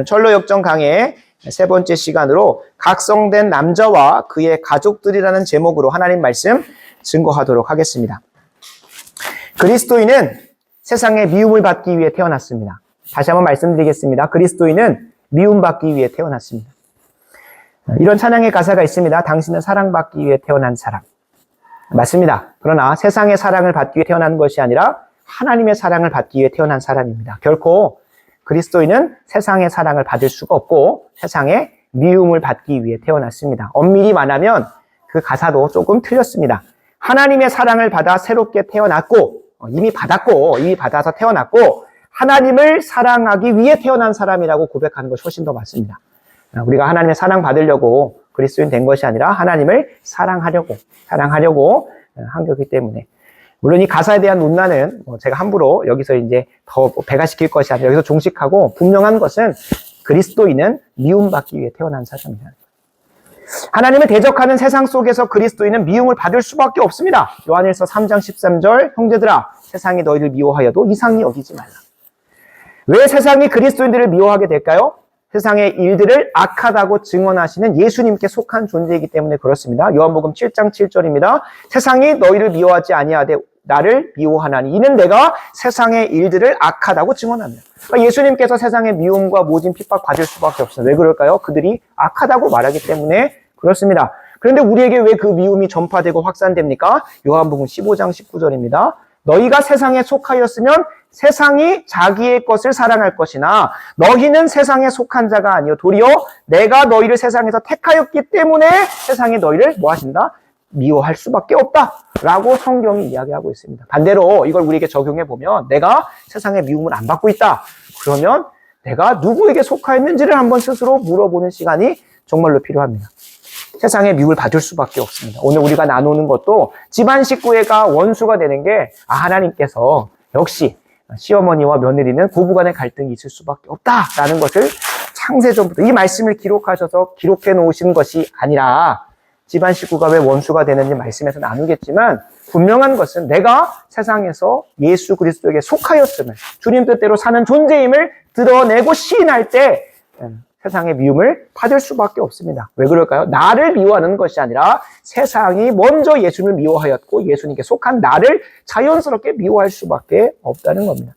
철로 역정 강의 세 번째 시간으로 각성된 남자와 그의 가족들이라는 제목으로 하나님 말씀 증거하도록 하겠습니다. 그리스도인은 세상에 미움을 받기 위해 태어났습니다. 다시 한번 말씀드리겠습니다. 그리스도인은 미움받기 위해 태어났습니다. 이런 찬양의 가사가 있습니다. 당신은 사랑받기 위해 태어난 사람. 맞습니다. 그러나 세상의 사랑을 받기 위해 태어난 것이 아니라 하나님의 사랑을 받기 위해 태어난 사람입니다. 결코 그리스도인은 세상의 사랑을 받을 수가 없고 세상의 미움을 받기 위해 태어났습니다. 엄밀히 말하면 그 가사도 조금 틀렸습니다. 하나님의 사랑을 받아 새롭게 태어났고 이미 받아서 태어났고 하나님을 사랑하기 위해 태어난 사람이라고 고백하는 것이 훨씬 더 맞습니다. 우리가 하나님의 사랑 받으려고 그리스도인 된 것이 아니라 하나님을 사랑하려고 한 거기 때문에 물론 이 가사에 대한 논란은 제가 함부로 여기서 이제 더 배가시킬 것이 아니라 여기서 종식하고 분명한 것은 그리스도인은 미움받기 위해 태어난 사람이다. 하나님을 대적하는 세상 속에서 그리스도인은 미움을 받을 수밖에 없습니다. 요한일서 3장 13절 형제들아 세상이 너희를 미워하여도 이상히 여기지 말라. 왜 세상이 그리스도인들을 미워하게 될까요? 세상의 일들을 악하다고 증언하시는 예수님께 속한 존재이기 때문에 그렇습니다. 요한복음 7장 7절입니다. 세상이 너희를 미워하지 아니하되 나를 미워하나니 이는 내가 세상의 일들을 악하다고 증언합니다. 그러니까 예수님께서 세상의 미움과 모진 핍박 받을 수밖에 없어요. 왜 그럴까요? 그들이 악하다고 말하기 때문에 그렇습니다. 그런데 우리에게 왜 그 미움이 전파되고 확산됩니까? 요한복음 15장 19절입니다. 너희가 세상에 속하였으면 세상이 자기의 것을 사랑할 것이나 너희는 세상에 속한 자가 아니요 도리어 내가 너희를 세상에서 택하였기 때문에 세상이 너희를 뭐 하신다? 미워할 수밖에 없다라고 성경이 이야기하고 있습니다. 반대로 이걸 우리에게 적용해 보면 내가 세상의 미움을 안 받고 있다. 그러면 내가 누구에게 속하였는지를 한번 스스로 물어보는 시간이 정말로 필요합니다. 세상에 미움을 받을 수밖에 없습니다. 오늘 우리가 나누는 것도 집안 식구애가 원수가 되는 게 하나님께서 역시 시어머니와 며느리는 부부간의 갈등이 있을 수밖에 없다라는 것을 창세전부터 이 말씀을 기록하셔서 기록해 놓으신 것이 아니라 집안 식구가 왜 원수가 되는지 말씀에서 나누겠지만 분명한 것은 내가 세상에서 예수 그리스도에게 속하였음을 주님 뜻대로 사는 존재임을 드러내고 시인할 때 세상의 미움을 받을 수밖에 없습니다. 왜 그럴까요? 나를 미워하는 것이 아니라 세상이 먼저 예수님을 미워하였고 예수님께 속한 나를 자연스럽게 미워할 수밖에 없다는 겁니다.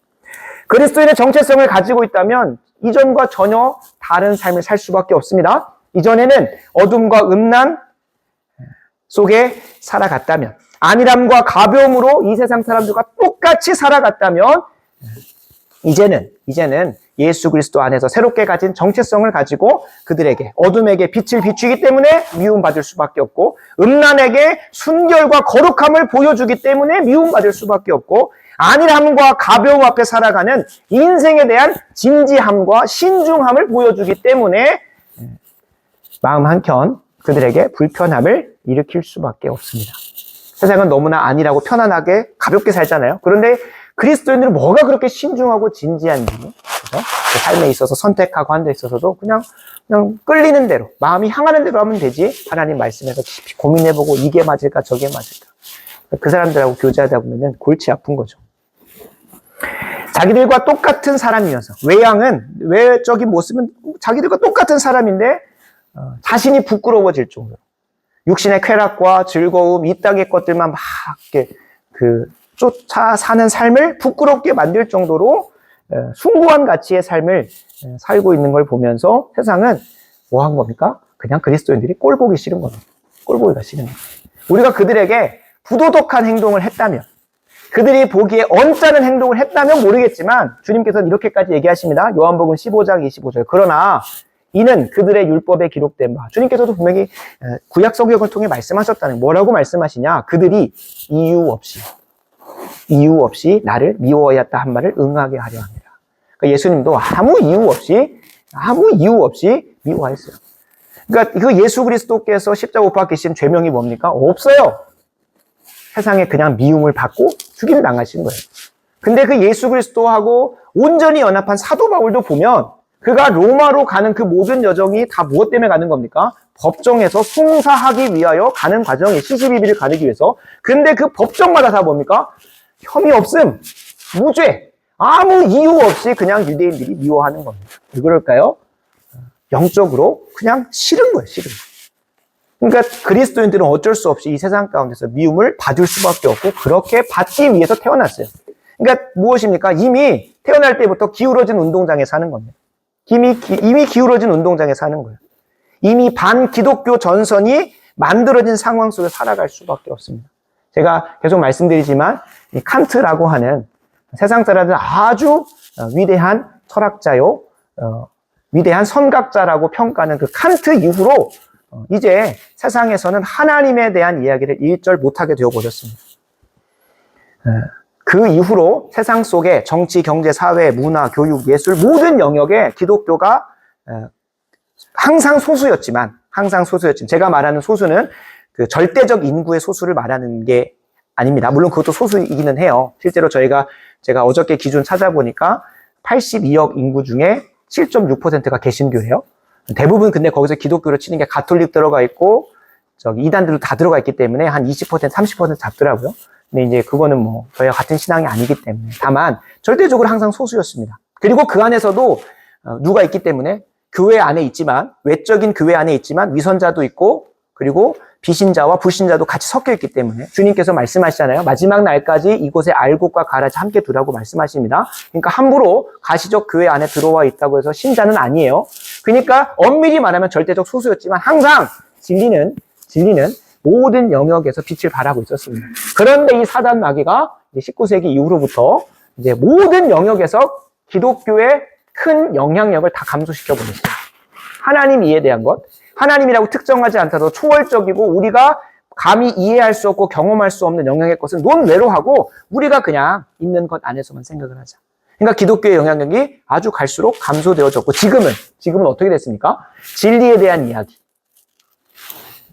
그리스도인의 정체성을 가지고 있다면 이전과 전혀 다른 삶을 살 수밖에 없습니다. 이전에는 어둠과 음란 속에 살아갔다면 안일함과 가벼움으로 이 세상 사람들과 똑같이 살아갔다면 이제는 예수 그리스도 안에서 새롭게 가진 정체성을 가지고 그들에게 어둠에게 빛을 비추기 때문에 미움받을 수밖에 없고 음란에게 순결과 거룩함을 보여주기 때문에 미움받을 수밖에 없고 안일함과 가벼움 앞에 살아가는 인생에 대한 진지함과 신중함을 보여주기 때문에 마음 한켠 그들에게 불편함을 일으킬 수밖에 없습니다. 세상은 너무나 안일하고 편안하게 가볍게 살잖아요. 그런데 그리스도인들은 뭐가 그렇게 신중하고 진지한지, 그죠? 그 삶에 있어서 선택하고 하는 데 있어서도 그냥 끌리는 대로, 마음이 향하는 대로 하면 되지. 하나님 말씀에서 깊이 고민해보고 이게 맞을까, 저게 맞을까. 그 사람들하고 교제하다 보면은 골치 아픈 거죠. 자기들과 똑같은 사람이면서, 외적인 모습은 자기들과 똑같은 사람인데, 자신이 부끄러워질 정도로. 육신의 쾌락과 즐거움, 이 땅의 것들만 막 이렇게 쫓아 사는 삶을 부끄럽게 만들 정도로 숭고한 가치의 삶을 살고 있는 걸 보면서 세상은 뭐 한 겁니까? 그냥 그리스도인들이 꼴 보기 싫은 겁니다. 꼴 보기가 싫은 겁니다. 우리가 그들에게 부도덕한 행동을 했다면 그들이 보기에 언짢은 행동을 했다면 모르겠지만 주님께서는 이렇게까지 얘기하십니다. 요한복음 15장 25절 그러나 이는 그들의 율법에 기록된 바 주님께서도 분명히 구약 성경을 통해 말씀하셨다는 뭐라고 말씀하시냐 그들이 이유 없이 나를 미워하였다 한 말을 응하게 하려 합니다. 그러니까 예수님도 아무 이유 없이 미워했어요. 그러니까 그 예수 그리스도께서 십자가 못 박히신 죄명이 뭡니까? 없어요. 세상에 그냥 미움을 받고 죽임을 당하신 거예요. 근데 그 예수 그리스도하고 온전히 연합한 사도 바울도 보면 그가 로마로 가는 그 모든 여정이 다 무엇 때문에 가는 겁니까? 법정에서 송사하기 위하여 가는 과정에 시시비비를 가르기 위해서. 근데 그 법정마다 다 뭡니까? 혐의 없음, 무죄, 아무 이유 없이 그냥 유대인들이 미워하는 겁니다. 왜 그럴까요? 영적으로 그냥 싫은 거예요, 싫은 거예요. 그러니까 그리스도인들은 어쩔 수 없이 이 세상 가운데서 미움을 받을 수밖에 없고 그렇게 받기 위해서 태어났어요. 그러니까 무엇입니까? 이미 태어날 때부터 기울어진 운동장에 사는 겁니다. 이미 기울어진 운동장에 사는 거예요. 이미 반기독교 전선이 만들어진 상황 속에 살아갈 수밖에 없습니다. 제가 계속 말씀드리지만 이 칸트라고 하는 세상 사람들은 아주 위대한 철학자요, 위대한 선각자라고 평가하는 그 칸트 이후로 이제 세상에서는 하나님에 대한 이야기를 일절 못하게 되어버렸습니다. 그 이후로 세상 속에 정치, 경제, 사회, 문화, 교육, 예술 모든 영역에 기독교가 항상 소수였지만 제가 말하는 소수는 그 절대적 인구의 소수를 말하는 게 아닙니다. 물론 그것도 소수이기는 해요. 실제로 제가 어저께 기준 찾아보니까 82억 인구 중에 7.6%가 개신교예요. 대부분 근데 거기서 기독교로 치는 게 가톨릭 들어가 있고 이단들도 다 들어가 있기 때문에 한 20%, 30% 잡더라고요. 근데 이제 그거는 뭐 저희와 같은 신앙이 아니기 때문에 다만 절대적으로 항상 소수였습니다. 그리고 그 안에서도 누가 있기 때문에 교회 안에 있지만 외적인 교회 안에 있지만 위선자도 있고 그리고 비신자와 불신자도 같이 섞여 있기 때문에 주님께서 말씀하시잖아요. 마지막 날까지 이곳에 알곡과 가라지 함께 두라고 말씀하십니다. 그러니까 함부로 가시적 교회 안에 들어와 있다고 해서 신자는 아니에요. 그러니까 엄밀히 말하면 절대적 소수였지만 항상 진리는 모든 영역에서 빛을 발하고 있었습니다. 그런데 이 사단 마귀가 19세기 이후로부터 이제 모든 영역에서 기독교의 큰 영향력을 다 감소시켜 버렸어요. 하나님 이해에 대한 것, 하나님이라고 특정하지 않더라도 초월적이고 우리가 감히 이해할 수 없고 경험할 수 없는 영역의 것은 논외로 하고 우리가 그냥 있는 것 안에서만 생각을 하자. 그러니까 기독교의 영향력이 아주 갈수록 감소되어졌고 지금은 어떻게 됐습니까? 진리에 대한 이야기,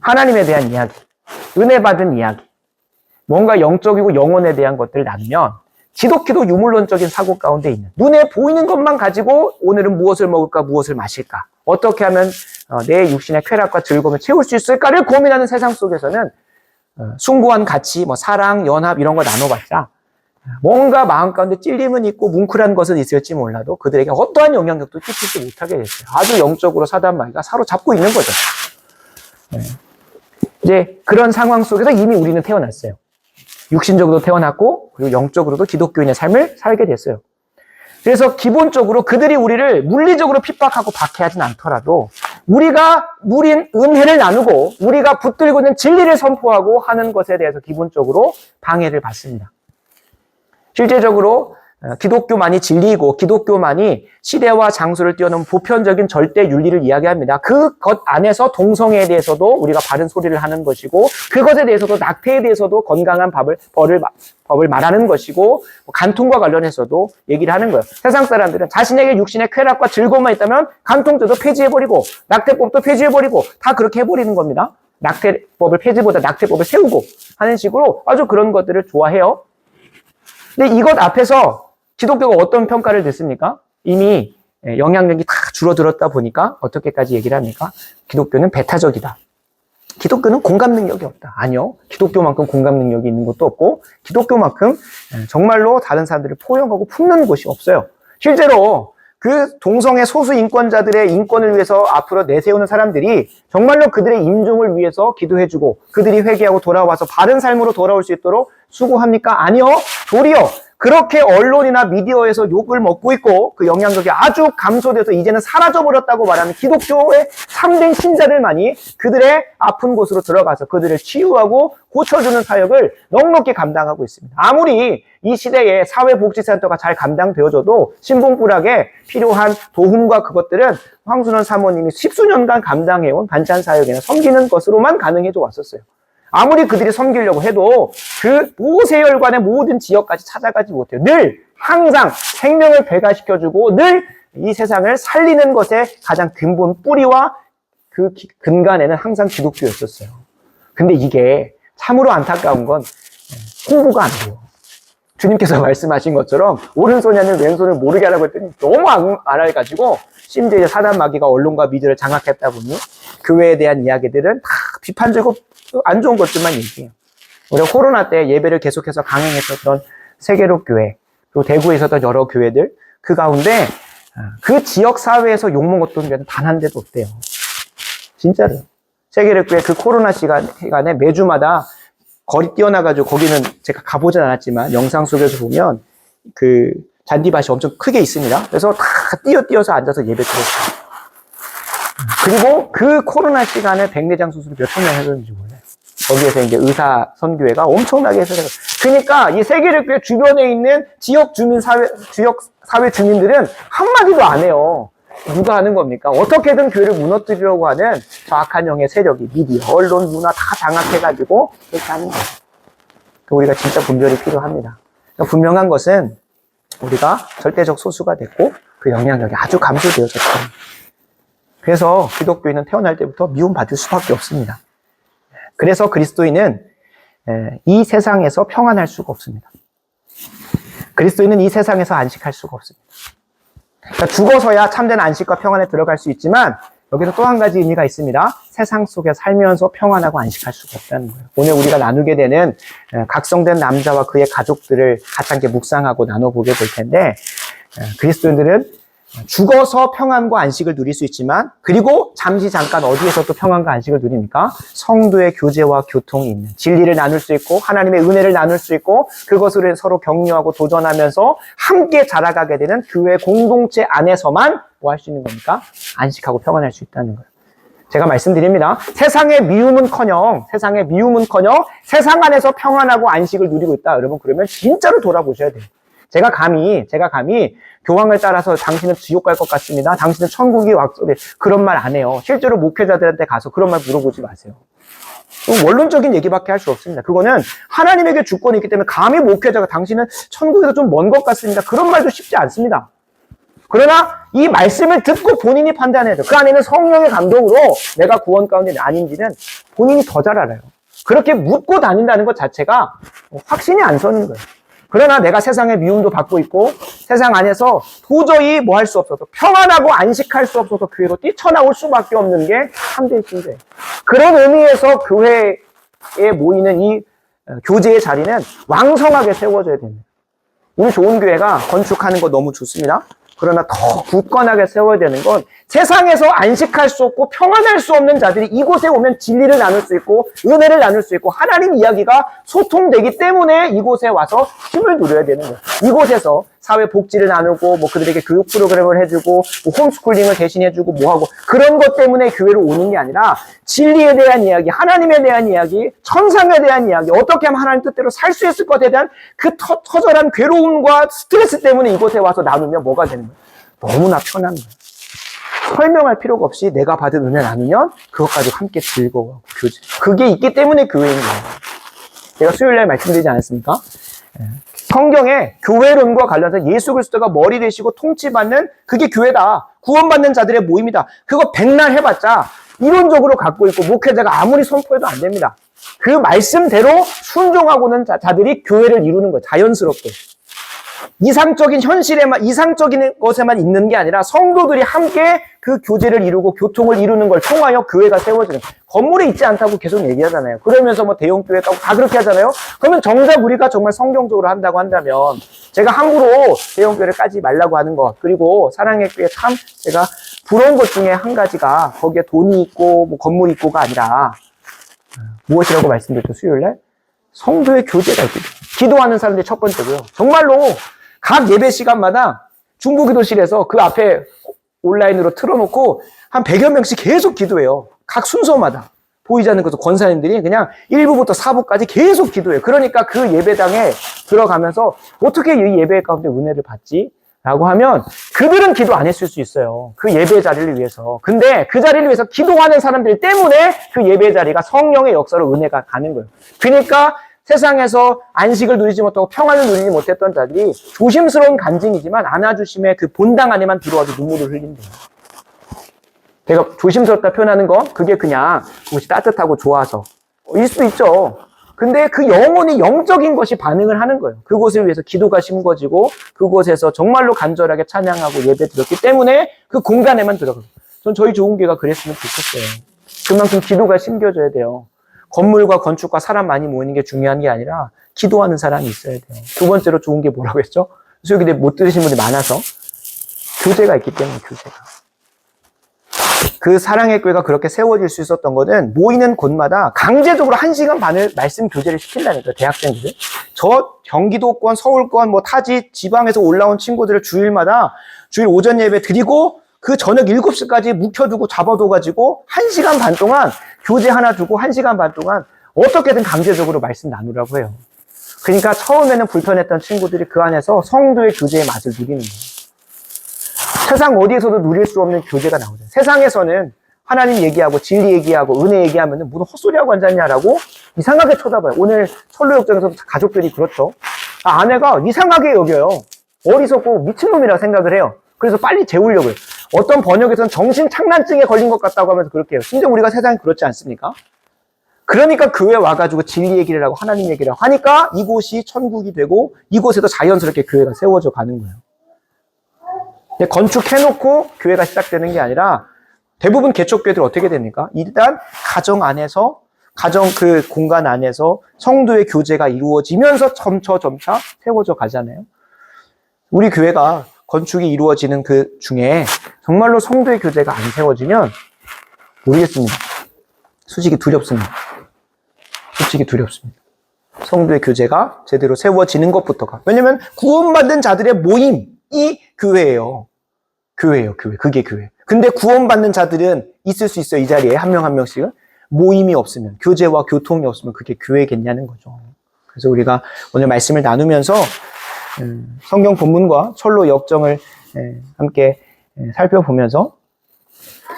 하나님에 대한 이야기, 은혜 받은 이야기, 뭔가 영적이고 영혼에 대한 것들을 나누면 지독히도 유물론적인 사고 가운데 있는 눈에 보이는 것만 가지고 오늘은 무엇을 먹을까 무엇을 마실까 어떻게 하면 내 육신의 쾌락과 즐거움을 채울 수 있을까를 고민하는 세상 속에서는 숭고한 가치, 사랑, 연합 이런 거 나눠봤자 뭔가 마음 가운데 찔림은 있고 뭉클한 것은 있을지 몰라도 그들에게 어떠한 영향력도 끼치지 못하게 됐어요. 아주 영적으로 사단 마귀가 사로잡고 있는 거죠. 이제 그런 상황 속에서 이미 우리는 태어났어요. 육신적으로 태어났고 그리고 영적으로도 기독교인의 삶을 살게 됐어요. 그래서 기본적으로 그들이 우리를 물리적으로 핍박하고 박해하진 않더라도 우리가 누린 은혜를 나누고 우리가 붙들고 있는 진리를 선포하고 하는 것에 대해서 기본적으로 방해를 받습니다. 실제적으로 기독교만이 진리이고 기독교만이 시대와 장소를 뛰어넘은 보편적인 절대 윤리를 이야기합니다. 그것 안에서 동성애에 대해서도 우리가 바른 소리를 하는 것이고 그것에 대해서도 낙태에 대해서도 건강한 법을 말하는 것이고 간통과 관련해서도 얘기를 하는 거예요. 세상 사람들은 자신에게 육신의 쾌락과 즐거움만 있다면 간통죄도 폐지해버리고 낙태법도 폐지해버리고 다 그렇게 해버리는 겁니다. 낙태법을 폐지보다 낙태법을 세우고 하는 식으로 아주 그런 것들을 좋아해요. 근데 이것 앞에서 기독교가 어떤 평가를 듣습니까? 이미 영향력이 다 줄어들었다 보니까 어떻게까지 얘기를 합니까? 기독교는 배타적이다. 기독교는 공감 능력이 없다. 아니요. 기독교만큼 공감 능력이 있는 것도 없고 기독교만큼 정말로 다른 사람들을 포용하고 품는 곳이 없어요. 실제로 그 동성애 소수 인권자들의 인권을 위해서 앞으로 내세우는 사람들이 정말로 그들의 임종을 위해서 기도해주고 그들이 회개하고 돌아와서 바른 삶으로 돌아올 수 있도록 수고합니까? 아니요. 도리어 그렇게 언론이나 미디어에서 욕을 먹고 있고 그 영향력이 아주 감소돼서 이제는 사라져버렸다고 말하는 기독교의 참된 신자들만이 그들의 아픈 곳으로 들어가서 그들을 치유하고 고쳐주는 사역을 넉넉히 감당하고 있습니다. 아무리 이 시대에 사회복지센터가 잘 감당되어져도 신봉불하게 필요한 도움과 그것들은 황순원 사모님이 십수년간 감당해온 반찬 사역이나 섬기는 것으로만 가능해져 왔었어요. 아무리 그들이 섬기려고 해도 그 모세혈관의 모든 지역까지 찾아가지 못해요. 늘 항상 생명을 배가시켜주고 늘 이 세상을 살리는 것의 가장 근본 뿌리와 그 근간에는 항상 기독교였었어요. 근데 이게 참으로 안타까운 건 홍보가 안 돼요. 주님께서 말씀하신 것처럼 오른손이 아닌 왼손을 모르게 하라고 했더니 너무 안 해가지고 심지어 이제 사단 마귀가 언론과 미디어를 장악했다 보니 교회에 대한 이야기들은 다 비판적이고 안 좋은 것들만 얘기해요. 우리가 코로나 때 예배를 계속해서 강행했었던 세계로 교회, 그리고 대구에 있었던 여러 교회들, 그 가운데 그 지역 사회에서 욕먹었던 데는 단 한 대도 없대요. 진짜로. 세계력교회 그 코로나 시간에 매주마다 거리 뛰어나가지고, 거기는 제가 가보진 않았지만 영상 속에서 보면 그 잔디밭이 엄청 크게 있습니다. 그래서 다 뛰어서 앉아서 예배 드렸어요. 그리고 그 코로나 시간에 백내장 수술을 몇천 명 해줬는지 몰라요. 거기에서 이제 의사 선교회가 엄청나게 해서, 그러니까 이 세계력교회 주변에 있는 지역 사회 주민들은 한마디도 안 해요. 누가 하는 겁니까? 어떻게든 교회를 무너뜨리려고 하는 저 악한 영의 세력이 미디어, 언론, 문화 다 장악해가지고 그렇게 하는 거예요. 우리가 진짜 분별이 필요합니다. 그러니까 분명한 것은 우리가 절대적 소수가 됐고 그 영향력이 아주 감소되어졌다. 그래서 기독교인은 태어날 때부터 미움받을 수밖에 없습니다. 그래서 그리스도인은 이 세상에서 평안할 수가 없습니다. 그리스도인은 이 세상에서 안식할 수가 없습니다. 그러니까 죽어서야 참된 안식과 평안에 들어갈 수 있지만 여기서 또 한 가지 의미가 있습니다. 세상 속에 살면서 평안하고 안식할 수가 없다는 거예요. 오늘 우리가 나누게 되는 각성된 남자와 그의 가족들을 같이 함께 묵상하고 나눠보게 될 텐데, 그리스도인들은 죽어서 평안과 안식을 누릴 수 있지만, 그리고 잠깐 어디에서 또 평안과 안식을 누립니까? 성도의 교제와 교통이 있는, 진리를 나눌 수 있고 하나님의 은혜를 나눌 수 있고 그것을 서로 격려하고 도전하면서 함께 자라가게 되는 교회 공동체 안에서만 뭐 할 수 있는 겁니까? 안식하고 평안할 수 있다는 거예요. 제가 말씀드립니다. 세상의 미움은커녕 세상 안에서 평안하고 안식을 누리고 있다. 여러분, 그러면 진짜로 돌아보셔야 돼요. 제가 감히 교황을 따라서 당신은 지옥 갈 것 같습니다, 당신은 천국이 왔어요, 그런 말 안 해요. 실제로 목회자들한테 가서 그런 말 물어보지 마세요. 원론적인 얘기밖에 할 수 없습니다. 그거는 하나님에게 주권이 있기 때문에 감히 목회자가 당신은 천국에서 좀 먼 것 같습니다, 그런 말도 쉽지 않습니다. 그러나 이 말씀을 듣고 본인이 판단해야 돼요. 그 안에는 성령의 감동으로 내가 구원 가운데 아닌지는 본인이 더 잘 알아요. 그렇게 묻고 다닌다는 것 자체가 확신이 안 서는 거예요. 그러나 내가 세상의 미움도 받고 있고 세상 안에서 도저히 뭐 할 수 없어서 평안하고 안식할 수 없어서 교회로 뛰쳐나올 수밖에 없는 게 참된 신자예요. 그런 의미에서 교회에 모이는 이 교제의 자리는 왕성하게 세워져야 됩니다. 우리 좋은 교회가 건축하는 거 너무 좋습니다. 그러나 더 굳건하게 세워야 되는 건 세상에서 안식할 수 없고 평안할 수 없는 자들이 이곳에 오면 진리를 나눌 수 있고 은혜를 나눌 수 있고 하나님 이야기가 소통되기 때문에 이곳에 와서 힘을 누려야 되는 거예요. 이곳에서 사회 복지를 나누고 뭐 그들에게 교육 프로그램을 해주고 뭐 홈스쿨링을 대신 해주고 뭐하고 그런 것 때문에 교회로 오는 게 아니라 진리에 대한 이야기, 하나님에 대한 이야기, 천상에 대한 이야기, 어떻게 하면 하나님 뜻대로 살 수 있을 것에 대한 그 터절한 괴로움과 스트레스 때문에 이곳에 와서 나누면 뭐가 되는 거예요? 너무나 편한 거예요. 설명할 필요가 없이 내가 받은 은혜 나누면 그것 가지고 함께 즐거워하고 교제. 그게 있기 때문에 교회인 거예요. 제가 수요일날 말씀드리지 않았습니까? 성경에 교회론과 관련해서 예수 그리스도가 머리 되시고 통치받는 그게 교회다. 구원받는 자들의 모임이다. 그거 백날 해봤자 이론적으로 갖고 있고 목회자가 아무리 선포해도 안 됩니다. 그 말씀대로 순종하고는 자들이 교회를 이루는 거예요. 자연스럽게. 이상적인 것에만 있는 게 아니라 성도들이 함께 그 교제를 이루고 교통을 이루는 걸 통하여 교회가 세워지는 거예요. 건물에 있지 않다고 계속 얘기하잖아요. 그러면서 뭐 대형교회 가고 다 그렇게 하잖아요. 그러면 정작 우리가 정말 성경적으로 한다고 한다면 제가 함부로 대형교회를 까지 말라고 하는 것, 그리고 사랑의 교회 참 제가 부러운 것 중에 한 가지가 거기에 돈이 있고 뭐 건물이 있고가 아니라 무엇이라고 말씀드렸죠, 수요일날? 성도의 교제가 있거든요. 기도하는 사람들이 첫 번째고요. 정말로 각 예배 시간마다 중보기도실에서 그 앞에 온라인으로 틀어놓고 한 100여 명씩 계속 기도해요. 각 순서마다. 보이지 않는 것도 권사님들이 그냥 1부부터 4부까지 계속 기도해요. 그러니까 그 예배당에 들어가면서 어떻게 이 예배 가운데 은혜를 받지? 라고 하면 그들은 기도 안 했을 수 있어요. 그 예배 자리를 위해서. 근데 그 자리를 위해서 기도하는 사람들 때문에 그 예배 자리가 성령의 역사로 은혜가 가는 거예요. 그러니까 세상에서 안식을 누리지 못하고 평안을 누리지 못했던 자들이 조심스러운 간증이지만 안아주심의 그 본당 안에만 들어와도 눈물을 흘린대요. 제가 조심스럽다 표현하는 건 그게 그냥 그것이 따뜻하고 좋아서 일 수도 있죠. 근데 그 영혼이 영적인 것이 반응을 하는 거예요. 그곳을 위해서 기도가 심겨지고 그곳에서 정말로 간절하게 찬양하고 예배 드렸기 때문에 그 공간에만 들어가요. 전 저희 좋은 교회가 그랬으면 좋겠어요. 그만큼 기도가 심겨져야 돼요. 건물과 건축과 사람 많이 모이는 게 중요한 게 아니라 기도하는 사람이 있어야 돼요. 두 번째로 좋은 게 뭐라고 했죠? 수요일에 못 들으신 분이 많아서 교제가 있기 때문에 교제가. 그 사랑의 교회가 그렇게 세워질 수 있었던 거는 모이는 곳마다 강제적으로 1시간 반을 말씀 교제를 시킨다니까요. 대학생들. 저 경기도권, 서울권, 뭐 타지, 지방에서 올라온 친구들을 주일마다 주일 오전 예배 드리고 그 저녁 7시까지 묵혀두고 잡아둬가지고 1시간 반 동안 교재 하나 두고 1시간 반 동안 어떻게든 강제적으로 말씀 나누라고 해요. 그러니까 처음에는 불편했던 친구들이 그 안에서 성도의 교제의 맛을 누리는 거예요. 세상 어디에서도 누릴 수 없는 교제가 나오죠. 세상에서는 하나님 얘기하고 진리 얘기하고 은혜 얘기하면 무슨 헛소리하고 앉았냐라고 이상하게 쳐다봐요. 오늘 철로역정에서 가족들이 그렇죠. 아내가 이상하게 여겨요. 어리석고 미친놈이라 생각을 해요. 그래서 빨리 재우려고 해요. 어떤 번역에서는 정신착란증에 걸린 것 같다고 하면서 그렇게 해요. 심지어 우리가 세상에 그렇지 않습니까? 그러니까 교회 와가지고 진리 얘기를 하고 하나님 얘기를 하니까 이곳이 천국이 되고 이곳에도 자연스럽게 교회가 세워져 가는 거예요. 건축해놓고 교회가 시작되는 게 아니라 대부분 개척교회들 어떻게 됩니까? 일단 가정 안에서 가정 그 공간 안에서 성도의 교제가 이루어지면서 점차 세워져 가잖아요. 우리 교회가 건축이 이루어지는 그 중에 정말로 성도의 교제가 안 세워지면 모르겠습니다. 솔직히 두렵습니다. 성도의 교제가 제대로 세워지는 것부터가. 왜냐면 구원받은 자들의 모임이 교회예요. 교회. 그게 교회. 근데 구원받는 자들은 있을 수 있어요. 이 자리에 한 명 한 명씩은. 모임이 없으면, 교제와 교통이 없으면 그게 교회겠냐는 거죠. 그래서 우리가 오늘 말씀을 나누면서 성경 본문과 철로 역정을 함께 살펴보면서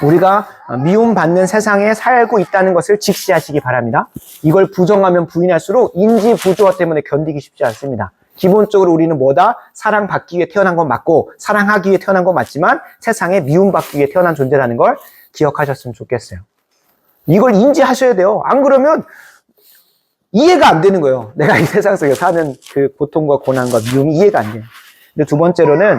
우리가 미움받는 세상에 살고 있다는 것을 직시하시기 바랍니다. 이걸 부정하면 부인할수록 인지 부조화 때문에 견디기 쉽지 않습니다. 기본적으로 우리는 뭐다? 사랑받기 위해 태어난 건 맞고 사랑하기 위해 태어난 건 맞지만 세상에 미움받기 위해 태어난 존재라는 걸 기억하셨으면 좋겠어요. 이걸 인지하셔야 돼요. 안 그러면 이해가 안 되는 거예요. 내가 이 세상 속에 사는 그 고통과 고난과 미움이 이해가 안 돼요. 근데 두 번째로는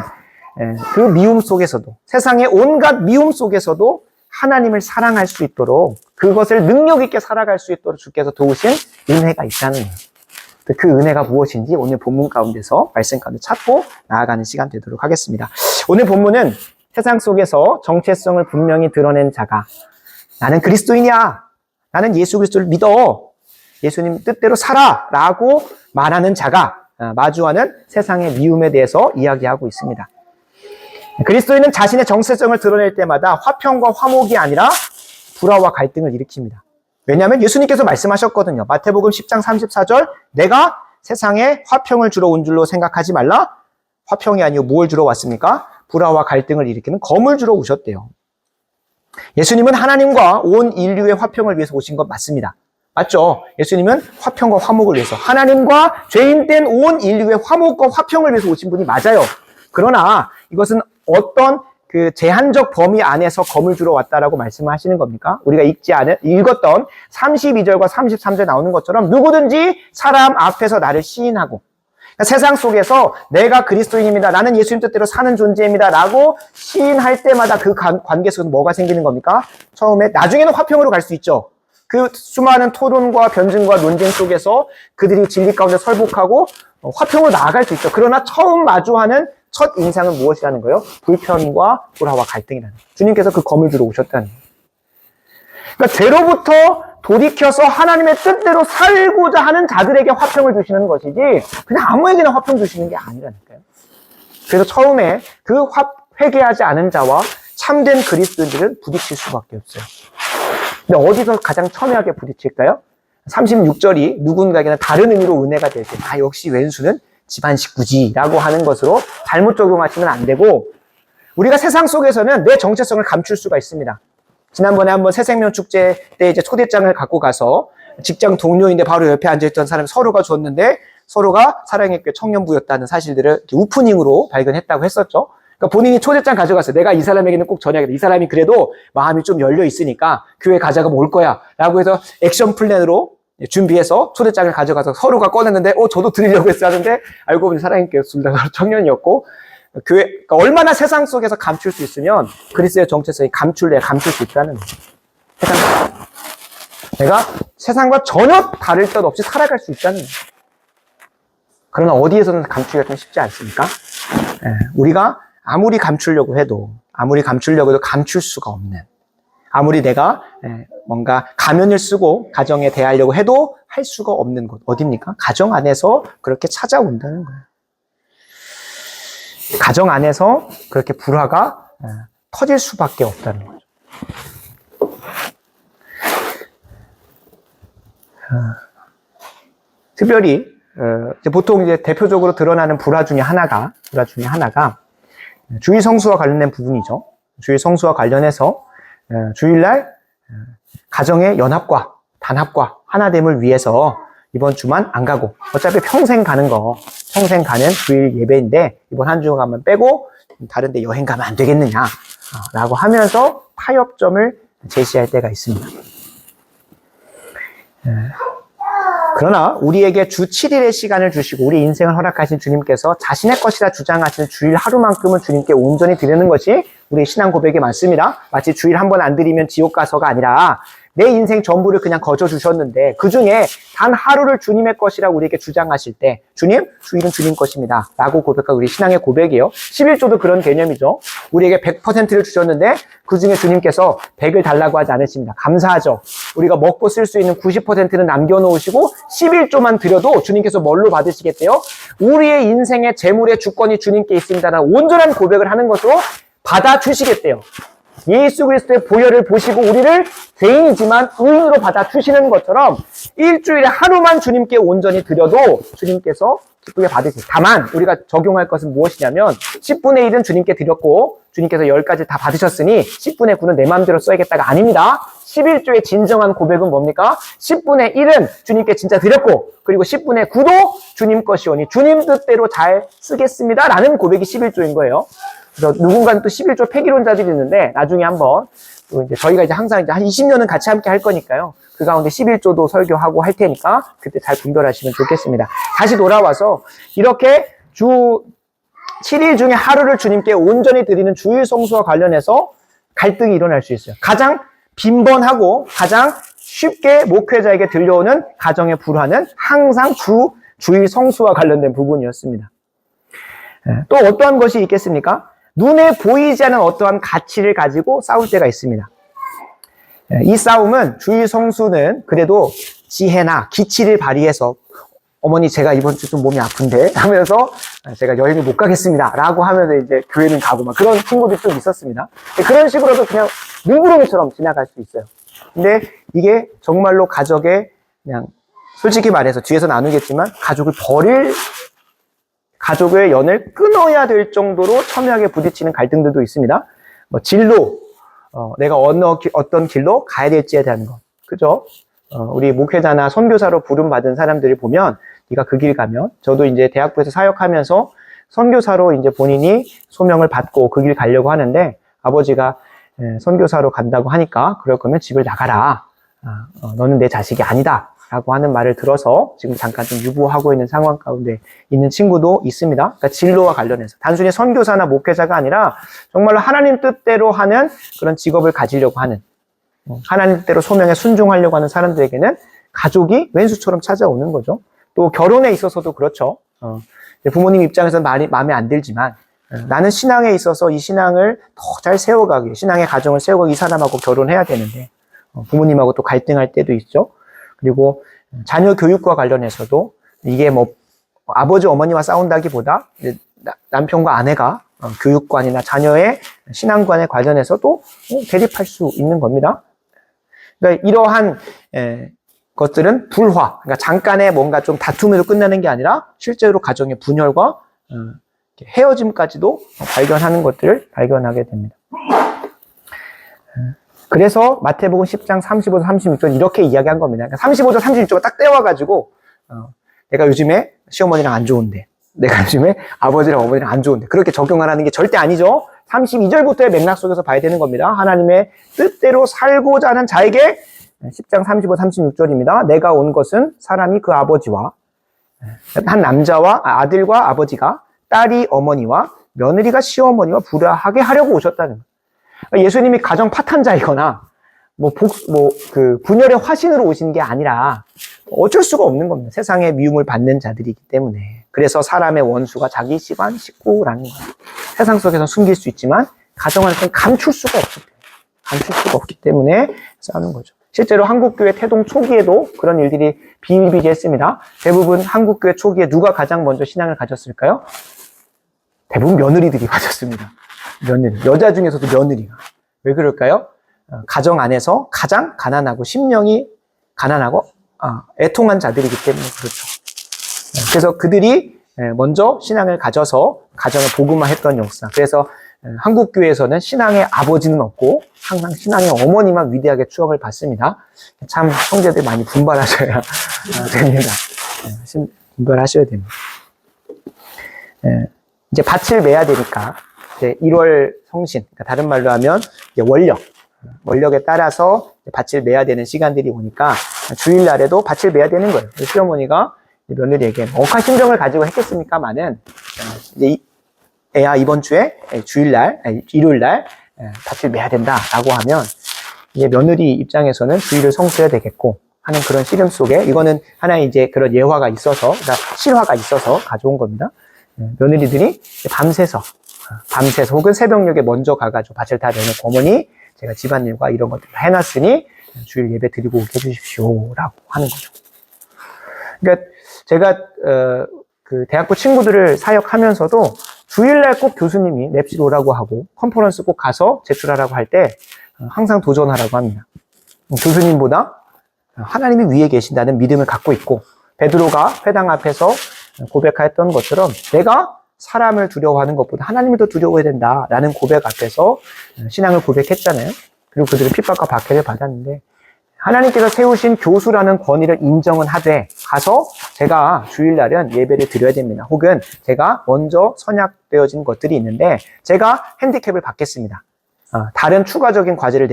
그 미움 속에서도 세상의 온갖 미움 속에서도 하나님을 사랑할 수 있도록 그것을 능력 있게 살아갈 수 있도록 주께서 도우신 은혜가 있다는 거예요. 그 은혜가 무엇인지 오늘 본문 가운데서 말씀 가운데 찾고 나아가는 시간 되도록 하겠습니다. 오늘 본문은 세상 속에서 정체성을 분명히 드러낸 자가 나는 그리스도인이야. 나는 예수 그리스도를 믿어. 예수님 뜻대로 살아. 라고 말하는 자가 마주하는 세상의 미움에 대해서 이야기하고 있습니다. 그리스도인은 자신의 정체성을 드러낼 때마다 화평과 화목이 아니라 불화와 갈등을 일으킵니다. 왜냐하면 예수님께서 말씀하셨거든요. 마태복음 10장 34절 내가 세상에 화평을 주러 온 줄로 생각하지 말라. 화평이 아니고 무엇을 주러 왔습니까? 불화와 갈등을 일으키는 검을 주러 오셨대요. 예수님은 하나님과 온 인류의 화평을 위해서 오신 것 맞습니다. 맞죠? 예수님은 화평과 화목을 위해서 하나님과 죄인된 온 인류의 화목과 화평을 위해서 오신 분이 맞아요. 그러나 이것은 어떤 그 제한적 범위 안에서 검을 주러 왔다라고 말씀하시는 겁니까? 우리가 읽었던 32절과 33절에 나오는 것처럼 누구든지 사람 앞에서 나를 시인하고 그러니까 세상 속에서 내가 그리스도인입니다. 나는 예수님 뜻대로 사는 존재입니다. 라고 시인할 때마다 그 관계 속에서 뭐가 생기는 겁니까? 처음에 나중에는 화평으로 갈 수 있죠. 그 수많은 토론과 변증과 논쟁 속에서 그들이 진리 가운데 설복하고 화평으로 나아갈 수 있죠. 그러나 처음 마주하는 첫 인상은 무엇이라는 거예요? 불편과 불화와 갈등이라는 거예요. 주님께서 그 검을 들어 오셨다는 거예요. 그러니까 죄로부터 돌이켜서 하나님의 뜻대로 살고자 하는 자들에게 화평을 주시는 것이지 그냥 아무에게나 화평 주시는 게 아니라니까요. 그래서 처음에 그 회개하지 않은 자와 참된 그리스도인들은 부딪힐 수밖에 없어요. 근데 어디서 가장 첨예하게 부딪힐까요? 36절이 누군가에게는 다른 의미로 은혜가 될 때, 역시 왼수는 집안 식구지라고 하는 것으로 잘못 적용하시면 안 되고, 우리가 세상 속에서는 내 정체성을 감출 수가 있습니다. 지난번에 한번 새생명 축제 때 이제 초대장을 갖고 가서 직장 동료인데 바로 옆에 앉아있던 사람이 서로가 줬는데 서로가 사랑의 교회 청년부였다는 사실들을 오프닝으로 발견했다고 했었죠. 그러니까 본인이 초대장 가져갔어요. 내가 이 사람에게는 꼭 전해야겠다. 이 사람이 그래도 마음이 좀 열려 있으니까 교회 가져가면 올 거야. 라고 해서 액션 플랜으로 준비해서 초대장을 가져가서 서로가 꺼냈는데, 저도 드리려고 했어 하는데, 알고 보니 사랑의 교회 둘 다 청년이었고, 그러니까 얼마나 세상 속에서 감출 수 있으면 그리스도의 정체성이 감출 수 있다는 거예요. 내가 세상과 전혀 다를 것 없이 살아갈 수 있다는 거예요. 그러나 어디에서는 감추기가 좀 쉽지 않습니까? 우리가 아무리 감추려고 해도 감출 수가 없는, 아무리 내가 뭔가 가면을 쓰고 가정에 대하려고 해도 할 수가 없는 곳 어디입니까? 가정 안에서 그렇게 찾아온다는 거예요. 가정 안에서 그렇게 불화가 터질 수밖에 없다는 거죠. 특별히 보통 이제 대표적으로 드러나는 불화 중에 하나가 주일 성수와 관련된 부분이죠. 주일 성수와 관련해서 주일날 가정의 연합과 단합과 하나됨을 위해서 이번 주만 안 가고, 어차피 평생 가는 주일 예배인데 이번 한 주간만 빼고 다른 데 여행 가면 안 되겠느냐 라고 하면서 타협점을 제시할 때가 있습니다. 그러나 우리에게 주 7일의 시간을 주시고 우리 인생을 허락하신 주님께서 자신의 것이라 주장하시는 주일 하루만큼은 주님께 온전히 드리는 것이 우리의 신앙 고백에 맞습니다. 마치 주일 한 번 안 드리면 지옥 가서가 아니라 내 인생 전부를 그냥 거저 주셨는데 그 중에 단 하루를 주님의 것이라고 우리에게 주장하실 때, 주님, 주일은 주님 것입니다 라고 고백하고, 우리 신앙의 고백이에요. 11조도 그런 개념이죠. 우리에게 100%를 주셨는데 그 중에 주님께서 100을 달라고 하지 않으십니다. 감사하죠. 우리가 먹고 쓸 수 있는 90%는 남겨놓으시고 11조만 드려도 주님께서 뭘로 받으시겠대요? 우리의 인생의 재물의 주권이 주님께 있습니다라는 온전한 고백을 하는 것으로 받아주시겠대요. 예수 그리스도의 보혈을 보시고 우리를 죄인이지만 의인으로 받아주시는 것처럼 일주일에 하루만 주님께 온전히 드려도 주님께서 기쁘게 받으세요. 다만 우리가 적용할 것은 무엇이냐면 10분의 1은 주님께 드렸고 주님께서 10가지 다 받으셨으니 10분의 9는 내 마음대로 써야겠다가 아닙니다. 11조의 진정한 고백은 뭡니까? 10분의 1은 주님께 진짜 드렸고, 그리고 10분의 9도 주님 것이오니 주님 뜻대로 잘 쓰겠습니다 라는 고백이 11조인 거예요. 그래서 누군가는 또 11조 폐기론자들이 있는데, 나중에 한번 또 이제 저희가 이제 항상 이제 한 20년은 같이 함께 할 거니까요. 그 가운데 11조도 설교하고 할 테니까 그때 잘 분별하시면 좋겠습니다. 다시 돌아와서 이렇게 주 7일 중에 하루를 주님께 온전히 드리는 주일 성수와 관련해서 갈등이 일어날 수 있어요. 가장 빈번하고 가장 쉽게 목회자에게 들려오는 가정의 불화는 항상 주일 성수와 관련된 부분이었습니다. 또 어떠한 것이 있겠습니까? 눈에 보이지 않는 어떠한 가치를 가지고 싸울 때가 있습니다. 이 싸움은 주일 성수는 그래도 지혜나 기치를 발휘해서, 어머니 제가 이번 주 좀 몸이 아픈데 하면서 제가 여행을 못 가겠습니다 라고 하면서 이제 교회는 가고 막 그런 친구들이 좀 있었습니다. 그런 식으로도 그냥 물구렁이처럼 지나갈 수 있어요. 근데 이게 정말로 가족의, 그냥 솔직히 말해서 뒤에서 나누겠지만 가족의 연을 끊어야 될 정도로 첨예하게 부딪히는 갈등들도 있습니다. 진로, 내가 어떤 길로 가야 될지에 대한 것. 그죠? 우리 목회자나 선교사로 부름받은 사람들을 보면, 네가 그 길 가면, 저도 이제 대학부에서 사역하면서 선교사로 이제 본인이 소명을 받고 그 길 가려고 하는데, 아버지가 선교사로 간다고 하니까, 그럴 거면 집을 나가라. 너는 내 자식이 아니다. 라고 하는 말을 들어서 지금 잠깐 좀 유보하고 있는 상황 가운데 있는 친구도 있습니다. 그러니까 진로와 관련해서 단순히 선교사나 목회자가 아니라 정말로 하나님 뜻대로 하는 그런 직업을 가지려고 하는, 하나님 뜻대로 소명에 순종하려고 하는 사람들에게는 가족이 왼수처럼 찾아오는 거죠. 또 결혼에 있어서도 그렇죠. 부모님 입장에서는 마음에 안 들지만 나는 신앙에 있어서 이 신앙을 더 잘 세워가기, 신앙의 가정을 세워가기 이 사람하고 결혼해야 되는데 부모님하고 또 갈등할 때도 있죠. 그리고 자녀 교육과 관련해서도 이게 뭐 아버지 어머니와 싸운다기보다 남편과 아내가 교육관이나 자녀의 신앙관에 관련해서도 대립할 수 있는 겁니다. 그러니까 이러한 것들은 불화, 그러니까 잠깐의 뭔가 좀 다툼으로 끝나는 게 아니라 실제로 가정의 분열과 헤어짐까지도 발견하는 것들을 발견하게 됩니다. 그래서 마태복음 10장 35절 36절 이렇게 이야기한 겁니다. 그러니까 35절 36절가 딱 떼와가지고 내가 요즘에 시어머니랑 안 좋은데, 내가 요즘에 아버지랑 어머니랑 안 좋은데, 그렇게 적용하라는 게 절대 아니죠. 32절부터의 맥락 속에서 봐야 되는 겁니다. 하나님의 뜻대로 살고자 하는 자에게 10장 35, 36절입니다. 내가 온 것은 사람이 그 아버지와, 한 남자와 아들과 아버지가, 딸이 어머니와 며느리가 시어머니와 불화하게 하려고 오셨다는 거예요. 예수님이 가정 파탄자이거나 분열의 화신으로 오신 게 아니라 어쩔 수가 없는 겁니다. 세상의 미움을 받는 자들이기 때문에. 그래서 사람의 원수가 자기 집안 식구라는 거예요. 세상 속에서 숨길 수 있지만 가정 안에서는 감출 수가 없기 때문에 싸우는 거죠. 실제로 한국교회 태동 초기에도 그런 일들이 비일비재했습니다. 대부분 한국교회 초기에 누가 가장 먼저 신앙을 가졌을까요? 대부분 며느리들이 가졌습니다. 며느리, 여자 중에서도 며느리가. 왜 그럴까요? 가정 안에서 가장 가난하고 심령이 가난하고 애통한 자들이기 때문에 그렇죠. 그래서 그들이 먼저 신앙을 가져서 가정을 복음화했던 역사. 그래서 한국교회에서는 신앙의 아버지는 없고 항상 신앙의 어머니만 위대하게 추억을 받습니다. 참 형제들 많이 분발하셔야 됩니다. 분발하셔야 됩니다. 이제 밭을 매야 되니까 이제 1월 성신, 그러니까 다른 말로 하면 이제 원력에 따라서 밭을 매야 되는 시간들이 오니까 주일날에도 밭을 매야 되는 거예요. 시어머니가 며느리에게 억한 심정을 가지고 했겠습니까마는 이제 애야 이번 주에 일요일날 밭을 매야 된다라고 하면 이제 며느리 입장에서는 주일을 성수해야 되겠고 하는 그런 씨름 속에 이거는 하나의 이제 그런 예화가 있어서 그러니까 실화가 있어서 가져온 겁니다. 며느리들이 밤새서 혹은 새벽녘에 먼저 가가지고 밭을 다 내는 어머니 제가 집안일과 이런 것들 다 해놨으니 주일 예배 드리고 오게 해주십시오라고 하는 거죠. 그러니까 제가 그 대학교 친구들을 사역하면서도 주일날 꼭 교수님이 랩실 오라고 하고 컨퍼런스 꼭 가서 제출하라고 할 때 항상 도전하라고 합니다. 교수님보다 하나님이 위에 계신다는 믿음을 갖고 있고 베드로가 회당 앞에서 고백하였던 것처럼 내가 사람을 두려워하는 것보다 하나님을 더 두려워해야 된다라는 고백 앞에서 신앙을 고백했잖아요. 그리고 그들은 핍박과 박해를 받았는데 하나님께서 세우신 교수라는 권위를 인정은 하되 가서 제가 주일날은 예배를 드려야 됩니다. 혹은 제가 먼저 선약되어진 것들이 있는데 제가 핸디캡을 받겠습니다. 다른 추가적인 과제를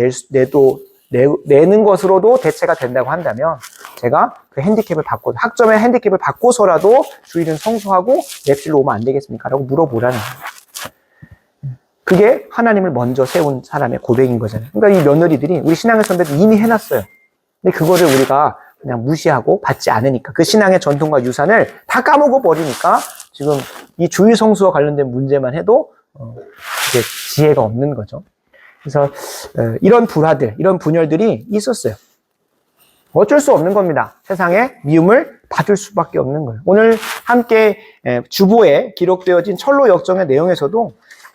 내는 것으로도 대체가 된다고 한다면 제가 그 핸디캡을 받고 학점의 핸디캡을 받고서라도 주일은 성수하고 랩실로 오면 안 되겠습니까? 라고 물어보라는 거예요. 그게 하나님을 먼저 세운 사람의 고백인 거잖아요. 그러니까 이 며느리들이 우리 신앙의 선배들 이미 해놨어요. 근데 그거를 우리가 그냥 무시하고 받지 않으니까 그 신앙의 전통과 유산을 다 까먹어 버리니까 지금 이 주일 성수와 관련된 문제만 해도 이제 지혜가 없는 거죠. 그래서 이런 불화들, 이런 분열들이 있었어요. 어쩔 수 없는 겁니다. 세상에 미움을 받을 수밖에 없는 거예요. 오늘 함께 주보에 기록되어진 철로 역정의 내용에서도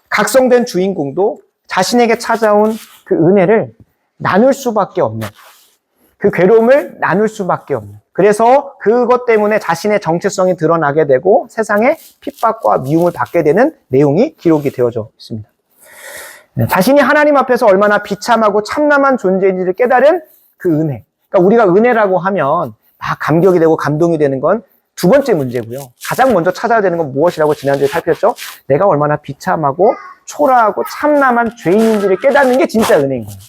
각성된 주인공도 자신에게 찾아온 그 은혜를 나눌 수밖에 없는 그 괴로움을 나눌 수밖에 없는 그래서 그것 때문에 자신의 정체성이 드러나게 되고 세상에 핍박과 미움을 받게 되는 내용이 기록이 되어져 있습니다. 자신이 하나님 앞에서 얼마나 비참하고 참남한 존재인지를 깨달은 그 은혜. 그러니까 우리가 은혜라고 하면 막 감격이 되고 감동이 되는 건 두 번째 문제고요. 가장 먼저 찾아야 되는 건 무엇이라고 지난주에 살폈죠? 내가 얼마나 비참하고 초라하고 참남한 죄인인지를 깨닫는 게 진짜 은혜인 거예요.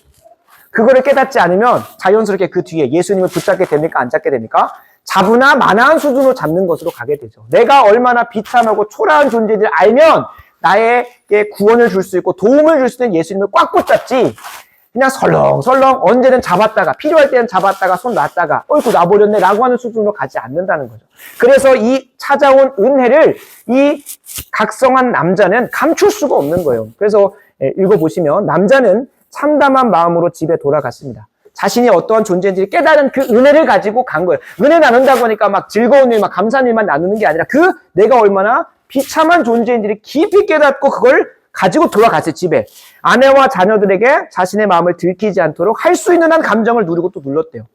그거를 깨닫지 않으면 자연스럽게 그 뒤에 예수님을 붙잡게 됩니까? 안 잡게 됩니까? 자부나 만화한 수준으로 잡는 것으로 가게 되죠. 내가 얼마나 비참하고 초라한 존재인지를 알면 나에게 구원을 줄 수 있고 도움을 줄 수 있는 예수님을 꽉 붙잡지 그냥 설렁설렁 언제든 잡았다가 필요할 때는 잡았다가 손 놨다가 어이구 놔버렸네 라고 하는 수준으로 가지 않는다는 거죠. 그래서 이 찾아온 은혜를 이 각성한 남자는 감출 수가 없는 거예요. 그래서 읽어보시면 남자는 참담한 마음으로 집에 돌아갔습니다. 자신이 어떠한 존재인지 깨달은 그 은혜를 가지고 간 거예요. 은혜 나눈다고 하니까 막 즐거운 일, 막 감사한 일만 나누는 게 아니라 그 내가 얼마나 비참한 존재인지를 깊이 깨닫고 그걸 가지고 돌아갔어요, 집에. 아내와 자녀들에게 자신의 마음을 들키지 않도록 할 수 있는 한 감정을 누리고 또 눌렀대요.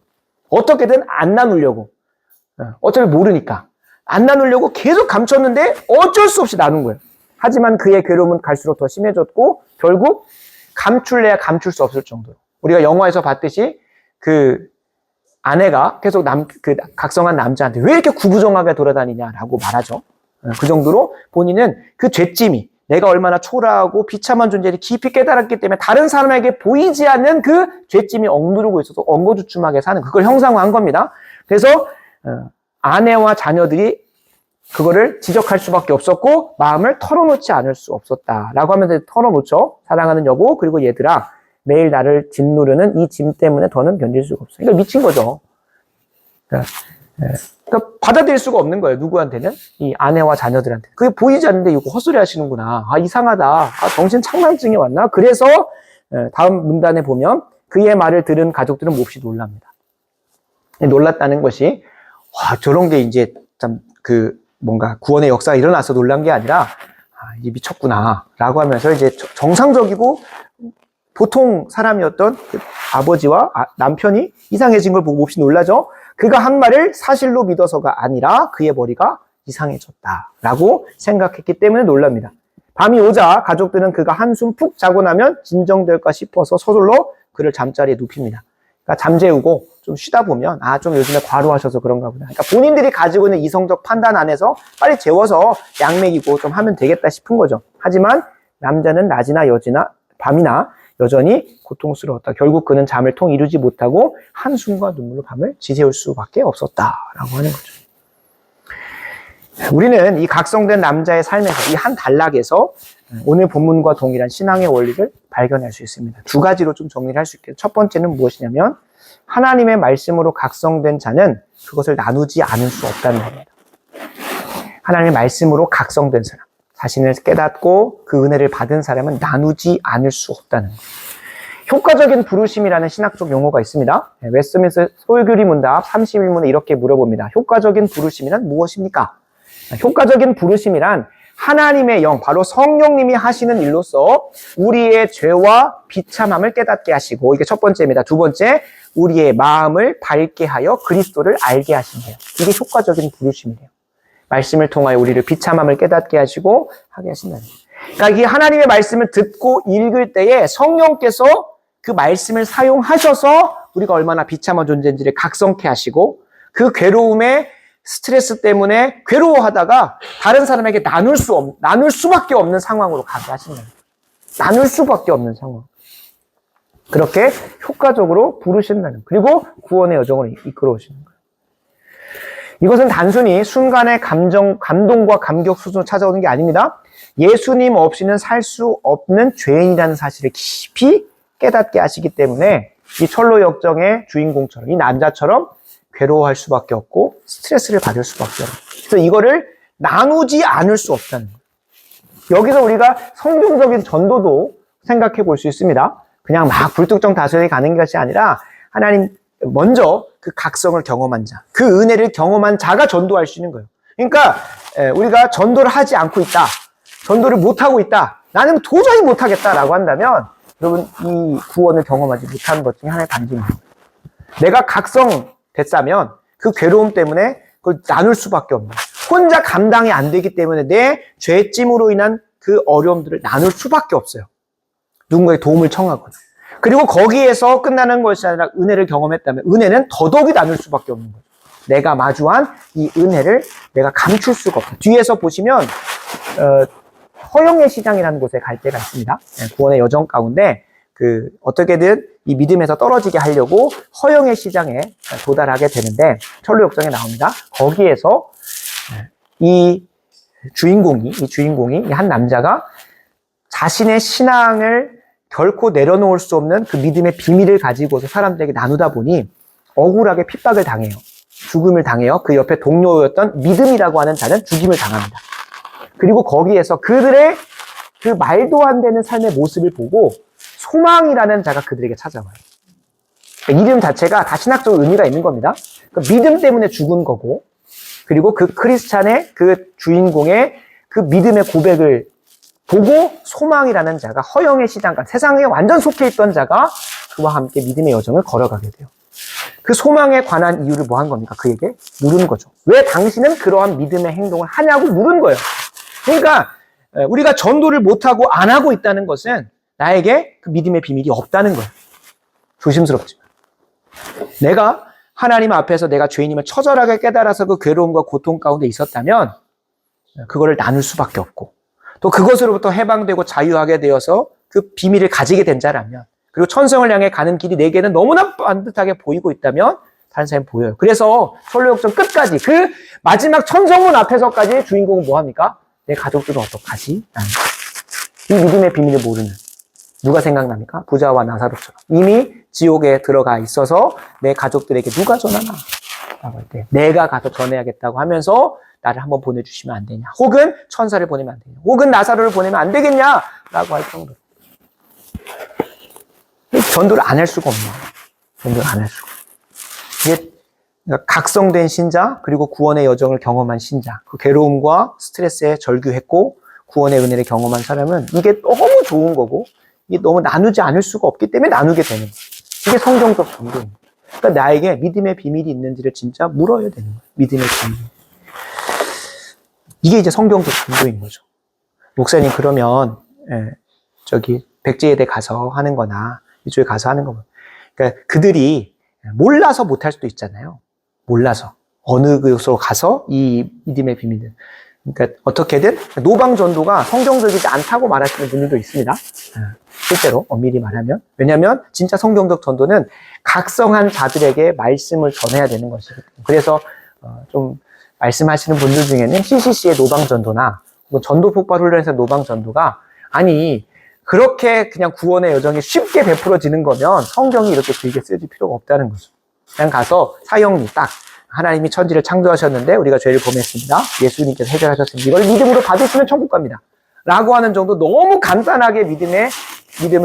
어떻게든 안 나누려고. 어차피 모르니까. 안 나누려고 계속 감췄는데 어쩔 수 없이 나눈 거예요. 하지만 그의 괴로움은 갈수록 더 심해졌고 결국 감출래야 감출 수 없을 정도로. 우리가 영화에서 봤듯이 그 아내가 계속 그 각성한 남자한테 왜 이렇게 구부정하게 돌아다니냐라고 말하죠. 그 정도로 본인은 그 죄짐이 내가 얼마나 초라하고 비참한 존재를 깊이 깨달았기 때문에 다른 사람에게 보이지 않는 그 죄짐이 억누르고 있어서 엉거주춤하게 사는 그걸 형상화한 겁니다. 그래서 아내와 자녀들이 그거를 지적할 수밖에 없었고 마음을 털어놓지 않을 수 없었다라고 하면서 털어놓죠. 사랑하는 여보 그리고 얘들아 매일 나를 짓누르는 이 짐 때문에 더는 견딜 수가 없어. 이거 미친 거죠. 그러니까 그러니까 받아들일 수가 없는 거예요. 누구한테는? 이 아내와 자녀들한테. 그게 보이지 않는데 이거 헛소리 하시는구나. 아, 이상하다. 아, 정신 착망증이 왔나? 그래서 다음 문단에 보면 그의 말을 들은 가족들은 몹시 놀랍니다. 놀랐다는 것이 와, 저런 게 이제 참 뭔가 구원의 역사가 일어나서 놀란 게 아니라 아, 이게 미쳤구나 라고 하면서 이제 정상적이고 보통 사람이었던 그 아버지와 남편이 이상해진 걸 보고 몹시 놀라죠. 그가 한 말을 사실로 믿어서가 아니라 그의 머리가 이상해졌다라고 생각했기 때문에 놀랍니다. 밤이 오자 가족들은 그가 한숨 푹 자고 나면 진정될까 싶어서 서둘러 그를 잠자리에 눕힙니다. 그러니까 잠재우고 좀 쉬다 보면 좀 요즘에 과로하셔서 그런가 보다. 그러니까 본인들이 가지고 있는 이성적 판단 안에서 빨리 재워서 약 먹이고 좀 하면 되겠다 싶은 거죠. 하지만 남자는 낮이나 밤이나 여전히 고통스러웠다. 결국 그는 잠을 통 이루지 못하고 한숨과 눈물로 밤을 지새울 수밖에 없었다라고 하는 거죠. 우리는 이 각성된 남자의 삶에서 이 한 단락에서 오늘 본문과 동일한 신앙의 원리를 발견할 수 있습니다. 두 가지로 좀 정리를 할 수 있겠죠. 첫 번째는 무엇이냐면 하나님의 말씀으로 각성된 자는 그것을 나누지 않을 수 없다는 겁니다. 하나님의 말씀으로 각성된 사람, 자신을 깨닫고 그 은혜를 받은 사람은 나누지 않을 수 없다는 거예요. 효과적인 부르심이라는 신학적 용어가 있습니다. 웨스트민스터 소유교리 문답 31문에 이렇게 물어봅니다. 효과적인 부르심이란 무엇입니까? 효과적인 부르심이란 하나님의 영, 바로 성령님이 하시는 일로서 우리의 죄와 비참함을 깨닫게 하시고, 이게 첫 번째입니다. 두 번째, 우리의 마음을 밝게 하여 그리스도를 알게 하신대요. 이게 효과적인 부르심이래요. 말씀을 통하여 우리를 비참함을 깨닫게 하시고 하게 하신다는 거예요. 그러니까 이 하나님의 말씀을 듣고 읽을 때에 성령께서 그 말씀을 사용하셔서 우리가 얼마나 비참한 존재인지를 각성케 하시고 그 괴로움에 스트레스 때문에 괴로워하다가 다른 사람에게 나눌 수밖에 없는 상황으로 가게 하신다는 거예요. 나눌 수밖에 없는 상황. 그렇게 효과적으로 부르신다는 거예요. 그리고 구원의 여정을 이끌어오시는 거예요. 이것은 단순히 순간의 감동과 감격 수준으로 찾아오는 게 아닙니다. 예수님 없이는 살 수 없는 죄인이라는 사실을 깊이 깨닫게 하시기 때문에 이 철로 역정의 주인공처럼, 이 남자처럼 괴로워할 수밖에 없고 스트레스를 받을 수밖에 없어요. 그래서 이거를 나누지 않을 수 없다는 거예요. 여기서 우리가 성경적인 전도도 생각해 볼 수 있습니다. 그냥 막 불특정 다수에 가는 것이 아니라 하나님 먼저 그 각성을 경험한 자, 그 은혜를 경험한 자가 전도할 수 있는 거예요. 그러니까 우리가 전도를 하지 않고 있다, 전도를 못하고 있다, 나는 도저히 못하겠다라고 한다면 여러분 이 구원을 경험하지 못하는 것 중에 하나의 반증입니다. 내가 각성됐다면 그 괴로움 때문에 그걸 나눌 수밖에 없는 거예요. 혼자 감당이 안 되기 때문에 내 죄짐으로 인한 그 어려움들을 나눌 수밖에 없어요. 누군가의 도움을 청하거나. 그리고 거기에서 끝나는 것이 아니라 은혜를 경험했다면 은혜는 더더욱이 나눌 수밖에 없는 거예요. 내가 마주한 이 은혜를 내가 감출 수가 없다. 뒤에서 보시면 허영의 시장이라는 곳에 갈 때가 있습니다. 구원의 여정 가운데 어떻게든 이 믿음에서 떨어지게 하려고 허영의 시장에 도달하게 되는데 철로 역정에 나옵니다. 거기에서 이 주인공이 한 남자가 자신의 신앙을 결코 내려놓을 수 없는 그 믿음의 비밀을 가지고서 사람들에게 나누다 보니 억울하게 핍박을 당해요. 죽음을 당해요. 그 옆에 동료였던 믿음이라고 하는 자는 죽임을 당합니다. 그리고 거기에서 그들의 그 말도 안 되는 삶의 모습을 보고 소망이라는 자가 그들에게 찾아와요. 그러니까 이름 자체가 다 신학적 의미가 있는 겁니다. 그러니까 믿음 때문에 죽은 거고, 그리고 그 크리스찬의 그 주인공의 그 믿음의 고백을 보고 소망이라는 자가 허영의 시장가, 세상에 완전 속해 있던 자가 그와 함께 믿음의 여정을 걸어가게 돼요. 그 소망에 관한 이유를 뭐 한 겁니까? 그에게 물은 거죠. 왜 당신은 그러한 믿음의 행동을 하냐고 물은 거예요. 그러니까 우리가 전도를 못하고 안 하고 있다는 것은 나에게 그 믿음의 비밀이 없다는 거예요. 조심스럽지만. 내가 하나님 앞에서 내가 죄인임을 처절하게 깨달아서 그 괴로움과 고통 가운데 있었다면 그거를 나눌 수밖에 없고 또 그것으로부터 해방되고 자유하게 되어서 그 비밀을 가지게 된 자라면 그리고 천성을 향해 가는 길이 내게는 너무나 반듯하게 보이고 있다면 다른 사람이 보여요. 그래서 철로 역정 끝까지 그 마지막 천성문 앞에서까지 주인공은 뭐합니까? 내 가족들은 어떡하지? 이 믿음의 비밀을 모르는 누가 생각납니까? 부자와 나사로처럼 이미 지옥에 들어가 있어서 내 가족들에게 누가 전하나? 라고 할 때 내가 가서 전해야겠다고 하면서 나를 한번 보내주시면 안 되냐, 혹은 천사를 보내면 안 되냐, 혹은 나사로를 보내면 안 되겠냐 라고 할 정도로 전도를 안 할 수가 없네요. 전도를 안 할 수가. 이게 각성된 신자, 그리고 구원의 여정을 경험한 신자, 그 괴로움과 스트레스에 절규했고 구원의 은혜를 경험한 사람은 이게 너무 좋은 거고, 이게 너무 나누지 않을 수가 없기 때문에 나누게 되는 거예요. 이게 성경적 전도입니다. 그러니까 나에게 믿음의 비밀이 있는지를 진짜 물어야 되는 거예요. 믿음의 비밀. 이게 이제 성경적 전도인 거죠. 목사님, 그러면 백제예대 가서 하는 거나 이쪽에 가서 하는 거면, 그러니까 그들이 몰라서 못할 수도 있잖아요. 몰라서 어느 곳으로 가서 이 믿음의 비밀을, 그러니까 어떻게든 노방전도가 성경적이지 않다고 말하시는 분들도 있습니다. 실제로 엄밀히 말하면. 왜냐하면 진짜 성경적 전도는 각성한 자들에게 말씀을 전해야 되는 것이거든요. 그래서 좀 말씀하시는 분들 중에는 CCC의 노방전도나 전도 폭발 훈련에서 노방전도가, 아니 그렇게 그냥 구원의 여정이 쉽게 베풀어지는 거면 성경이 이렇게 길게 쓰여질 필요가 없다는 거죠. 그냥 가서 사형리 딱, 하나님이 천지를 창조하셨는데 우리가 죄를 범했습니다, 예수님께서 해결하셨습니다, 이걸 믿음으로 받으시면 천국 갑니다 라고 하는 정도, 너무 간단하게 믿음을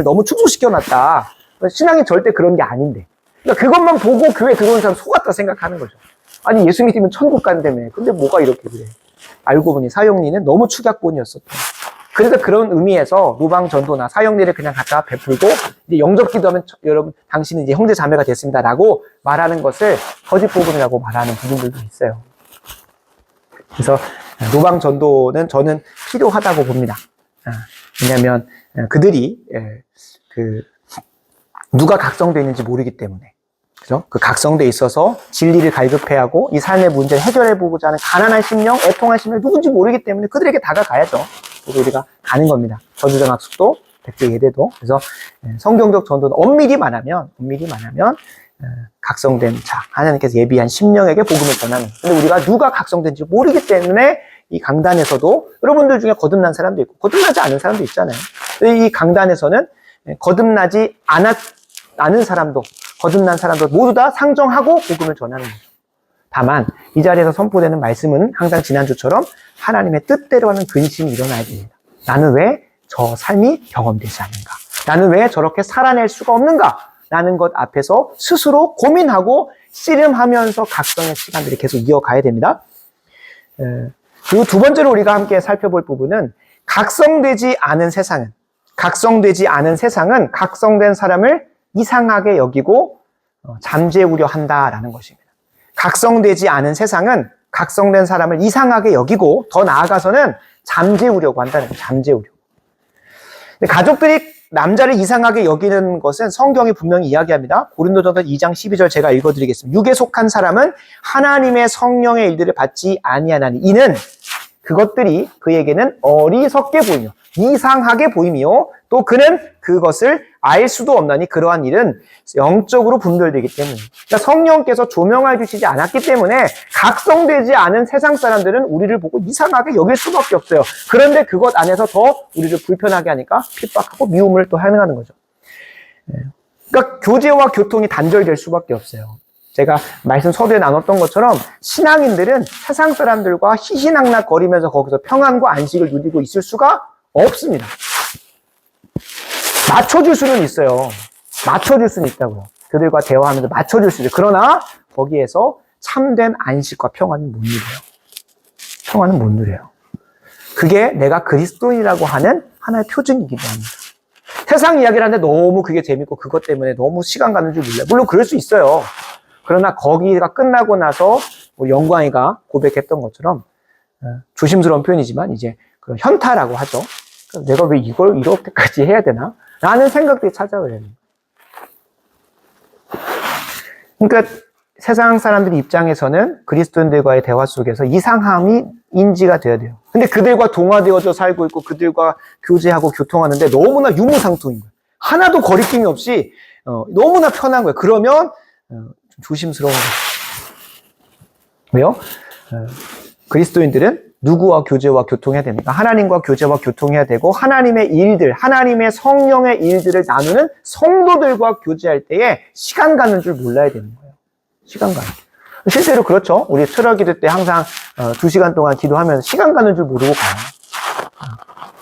너무 축소시켜놨다. 신앙이 절대 그런 게 아닌데, 그러니까 그것만 보고 교회 들어온 사람 속았다 생각하는 거죠. 아니 예수 믿으면 천국 간다며. 근데 뭐가 이렇게 그래. 알고 보니 사형리는 너무 축약본이었었던. 그래서 그런 의미에서 노방전도나 사형리를 그냥 갖다 베풀고 이제 영접 기도하면 여러분 당신은 이제 형제 자매가 됐습니다라고 말하는 것을 거짓 복음이라고 말하는 부분들도 있어요. 그래서 노방전도는 저는 필요하다고 봅니다. 왜냐하면 그들이 누가 각성되어 있는지 모르기 때문에, 그죠? 그 각성돼 있어서 진리를 갈급해야 하고 이 삶의 문제를 해결해보고자 하는 가난한 심령, 애통한 심령, 누군지 모르기 때문에 그들에게 다가가야죠. 그래서 우리가 가는 겁니다. 전도전학숙도, 백제예대도. 그래서 성경적 전도는 엄밀히 말하면 각성된 자, 하나님께서 예비한 심령에게 복음을 전하는. 근데 우리가 누가 각성된지 모르기 때문에 이 강단에서도 여러분들 중에 거듭난 사람도 있고 거듭나지 않은 사람도 있잖아요. 이 강단에서는 거듭나지 않은 사람도 거듭난 사람도 모두 다 상정하고 복음을 전하는 거죠. 다만 이 자리에서 선포되는 말씀은 항상 지난주처럼 하나님의 뜻대로 하는 근심이 일어나야 됩니다. 나는 왜 저 삶이 경험되지 않는가? 나는 왜 저렇게 살아낼 수가 없는가? 라는 것 앞에서 스스로 고민하고 씨름하면서 각성의 시간들이 계속 이어가야 됩니다. 그리고 두 번째로 우리가 함께 살펴볼 부분은 각성되지 않은 세상은 각성된 사람을 이상하게 여기고 잠재우려 한다라는 것입니다. 각성되지 않은 세상은 각성된 사람을 이상하게 여기고 더 나아가서는 잠재우려고 한다는 거예요. 잠재우려고. 가족들이 남자를 이상하게 여기는 것은 성경이 분명히 이야기합니다. 고린도전서 2장 12절 제가 읽어드리겠습니다. 육에 속한 사람은 하나님의 성령의 일들을 받지 아니하나니 이는 그것들이 그에게는 어리석게 보이며 이상하게 보이며 또 그는 그것을 알 수도 없나니 그러한 일은 영적으로 분별되기 때문입니다. 그러니까 성령께서 조명해 주시지 않았기 때문에 각성되지 않은 세상 사람들은 우리를 보고 이상하게 여길 수밖에 없어요. 그런데 그것 안에서 더 우리를 불편하게 하니까 핍박하고 미움을 또 행하는 거죠. 그러니까 교제와 교통이 단절될 수밖에 없어요. 제가 말씀 서두에 나눴던 것처럼 신앙인들은 세상 사람들과 희희낙낙거리면서 거기서 평안과 안식을 누리고 있을 수가 없습니다. 맞춰줄 수는 있어요. 맞춰줄 수는 있다고요. 그들과 대화하면서 맞춰줄 수 있어요. 그러나 거기에서 참된 안식과 평안은 못 누려요. 평안은 못 누려요. 그게 내가 그리스도인이라고 하는 하나의 표징이기도 합니다. 세상 이야기를 하는데 너무 그게 재밌고 그것 때문에 너무 시간 가는 줄 몰라요. 물론 그럴 수 있어요. 그러나 거기가 끝나고 나서 영광이가 고백했던 것처럼 조심스러운 표현이지만 이제 그 현타라고 하죠. 내가 왜 이걸 이렇게까지 해야 되나? 라는 생각들이 찾아와야 돼요. 그러니까 세상 사람들 입장에서는 그리스도인들과의 대화 속에서 이상함이 인지가 돼야 돼요. 근데 그들과 동화되어져 살고 있고 그들과 교제하고 교통하는데 너무나 유무상통인 거예요. 하나도 거리낌이 없이 너무나 편한 거예요. 그러면 좀 조심스러운 거예요. 왜요? 그리스도인들은 누구와 교제와 교통해야 됩니까? 하나님과 교제와 교통해야 되고 하나님의 일들, 하나님의 성령의 일들을 나누는 성도들과 교제할 때에 시간 가는 줄 몰라야 되는 거예요. 시간 가는. 실제로 그렇죠. 우리 철학 기도 때 항상 2시간 동안 기도하면 시간 가는 줄 모르고 가요.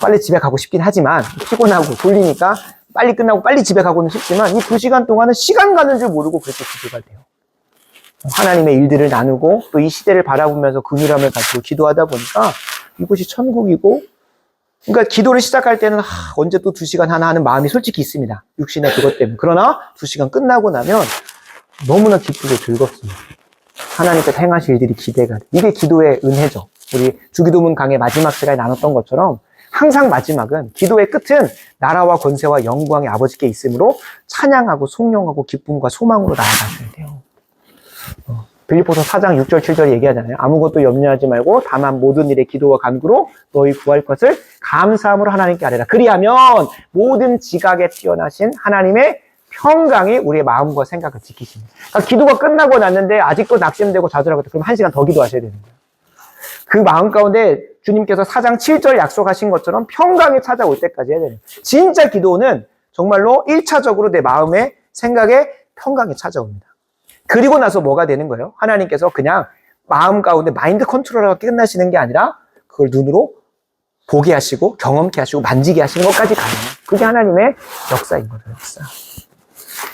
빨리 집에 가고 싶긴 하지만 피곤하고 졸리니까 빨리 끝나고 빨리 집에 가고는 싶지만 이 2시간 동안은 시간 가는 줄 모르고 그렇게 기도가 돼요. 하나님의 일들을 나누고 또 이 시대를 바라보면서 긍휼함을 가지고 기도하다 보니까 이곳이 천국이고, 그러니까 기도를 시작할 때는 언제 또 2시간 하나 하는 마음이 솔직히 있습니다. 육신의 그것 때문에. 그러나 2시간 끝나고 나면 너무나 기쁘고 즐겁습니다. 하나님께서 행하실 일들이 기대가 돼. 이게 기도의 은혜죠. 우리 주기도문 강의 마지막 시간에 나눴던 것처럼 항상 마지막은, 기도의 끝은 나라와 권세와 영광의 아버지께 있으므로 찬양하고 송영하고 기쁨과 소망으로 나아가셔야 돼요. 빌립보서 4장 6절 7절 얘기하잖아요. 아무것도 염려하지 말고 다만 모든 일에 기도와 간구로 너희 구할 것을 감사함으로 하나님께 아뢰라. 그리하면 모든 지각에 뛰어나신 하나님의 평강이 우리의 마음과 생각을 지키십니다. 그러니까 기도가 끝나고 났는데 아직도 낙심되고 좌절하고 있다. 그럼 1시간 더 기도하셔야 되는 거예요. 그 마음 가운데 주님께서 4장 7절 약속하신 것처럼 평강이 찾아올 때까지 해야 돼요. 진짜 기도는 정말로 1차적으로 내 마음의 생각에 평강이 찾아옵니다. 그리고 나서 뭐가 되는 거예요? 하나님께서 그냥 마음 가운데 마인드 컨트롤하고 끝나시는 게 아니라 그걸 눈으로 보게 하시고 경험케 하시고 만지게 하시는 것까지 가요. 그게 하나님의 역사인 거죠. 역사.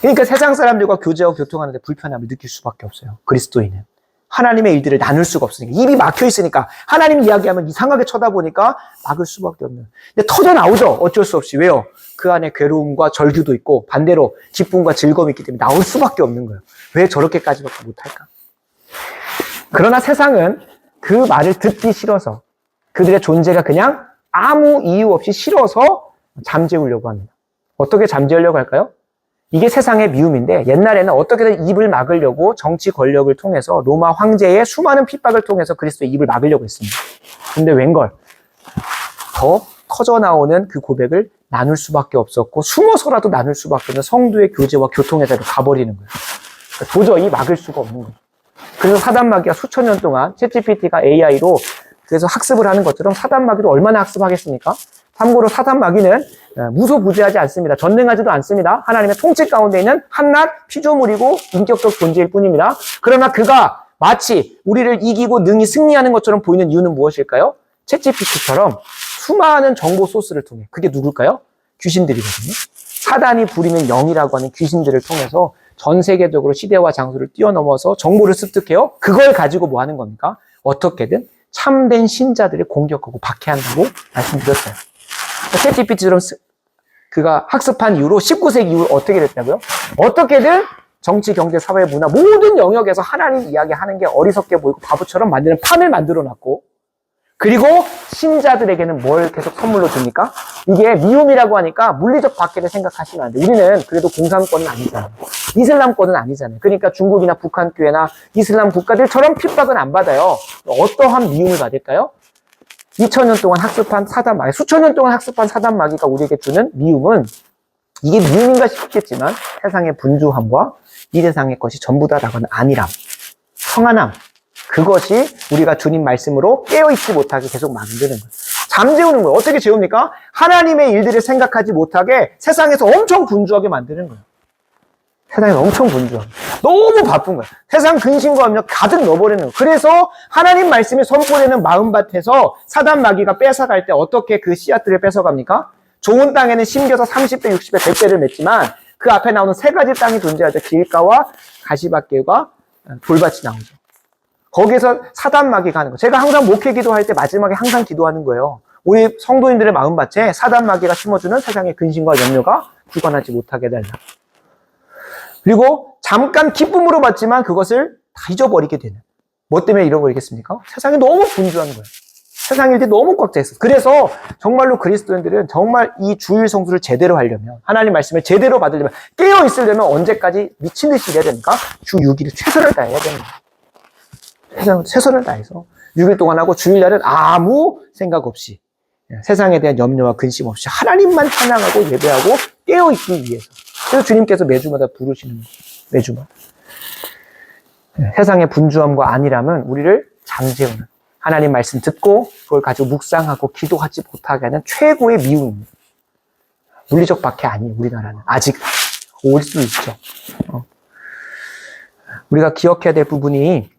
그러니까 세상 사람들과 교제하고 교통하는데 불편함을 느낄 수밖에 없어요. 그리스도인은. 하나님의 일들을 나눌 수가 없으니까. 입이 막혀 있으니까. 하나님 이야기하면 이상하게 쳐다보니까 막을 수밖에 없는. 근데 터져 나오죠. 어쩔 수 없이. 왜요? 그 안에 괴로움과 절규도 있고 반대로 기쁨과 즐거움이 있기 때문에 나올 수밖에 없는 거예요. 왜 저렇게까지밖에 못할까? 그러나 세상은 그 말을 듣기 싫어서, 그들의 존재가 그냥 아무 이유 없이 싫어서 잠재우려고 합니다. 어떻게 잠재우려고 할까요? 이게 세상의 미움인데, 옛날에는 어떻게든 입을 막으려고 정치 권력을 통해서 로마 황제의 수많은 핍박을 통해서 그리스도의 입을 막으려고 했습니다. 근데 웬걸? 더 커져 나오는 그 고백을 나눌 수밖에 없었고, 숨어서라도 나눌 수밖에 없는 성도의 교제와 교통에서 가버리는 거예요. 그러니까 도저히 막을 수가 없는 거예요. 그래서 사단마귀가 수천 년 동안 챗GPT가 AI로 그래서 학습을 하는 것처럼 사단마귀도 얼마나 학습하겠습니까? 참고로 사단마귀는 무소부재하지 않습니다. 전능하지도 않습니다. 하나님의 통치 가운데 있는 한낱 피조물이고 인격적 존재일 뿐입니다. 그러나 그가 마치 우리를 이기고 능히 승리하는 것처럼 보이는 이유는 무엇일까요? 챗GPT처럼 수많은 정보 소스를 통해, 그게 누굴까요? 귀신들이거든요. 사단이 부리는 영이라고 하는 귀신들을 통해서 전 세계적으로 시대와 장소를 뛰어넘어서 정보를 습득해요. 그걸 가지고 뭐 하는 겁니까? 어떻게든 참된 신자들을 공격하고 박해한다고 말씀드렸어요. 챗GPT처럼 그가 학습한 이후로 19세기 이후로 어떻게 됐다고요? 어떻게든 정치, 경제, 사회, 문화 모든 영역에서 하나님 이야기하는 게 어리석게 보이고 바보처럼 만드는 판을 만들어 놨고, 그리고 신자들에게는 뭘 계속 선물로 줍니까? 이게 미움이라고 하니까 물리적 박해를 생각하시면 안 돼요. 우리는 그래도 공산권은 아니잖아요. 이슬람권은 아니잖아요. 그러니까 중국이나 북한 교회나 이슬람 국가들처럼 핍박은 안 받아요. 어떠한 미움을 받을까요? 2000년 동안 학습한 사단마귀, 수천 년 동안 학습한 사단마귀가 우리에게 주는 미움은, 이게 미움인가 싶겠지만 세상의 분주함과 이 세상의 것이 전부다라고 하는 안일함, 평안함, 그것이 우리가 주님 말씀으로 깨어있지 못하게 계속 만드는 거예요. 잠재우는 거예요. 어떻게 재웁니까? 하나님의 일들을 생각하지 못하게 세상에서 엄청 분주하게 만드는 거예요. 세상에서 엄청 분주하게. 너무 바쁜 거예요. 세상 근심과 압력 가득 넣어버리는 거예요. 그래서 하나님 말씀이 선포되는 마음밭에서 사단마귀가 뺏어갈 때 어떻게 그 씨앗들을 뺏어갑니까? 좋은 땅에는 심겨서 30배, 60배, 100배를 맺지만 그 앞에 나오는 세 가지 땅이 존재하죠. 길가와 가시밭길과 돌밭이 나오죠. 거기에서 사단마귀가 하는 거예요. 제가 항상 목회 기도할 때 마지막에 항상 기도하는 거예요. 우리 성도인들의 마음밭에 사단마귀가 심어주는 세상의 근심과 염려가 주관하지 못하게 해달라. 그리고 잠깐 기쁨으로 받지만 그것을 다 잊어버리게 되는. 뭐 때문에 잃어버리겠습니까? 세상이 너무 분주한 거예요. 세상 일들이 너무 꽉 차 있어요. 그래서 정말로 그리스도인들은 정말 이 주일 성수를 제대로 하려면, 하나님 말씀을 제대로 받으려면, 깨어 있으려면 언제까지 미친 듯이 일해야 됩니까? 주 6일을 최선을 다해야 됩니다. 최선을 다해서 6일 동안 하고 주일날은 아무 생각 없이, 세상에 대한 염려와 근심 없이 하나님만 찬양하고 예배하고 깨어있기 위해서. 그래서 주님께서 매주마다 부르시는 거예요. 매주마다. 세상의 분주함과 안일함은 우리를 잠재우는, 하나님 말씀 듣고 그걸 가지고 묵상하고 기도하지 못하게 하는 최고의 미움입니다. 물리적 박해 아니에요. 우리나라는. 아직 올 수 있죠. 우리가 기억해야 될 부분이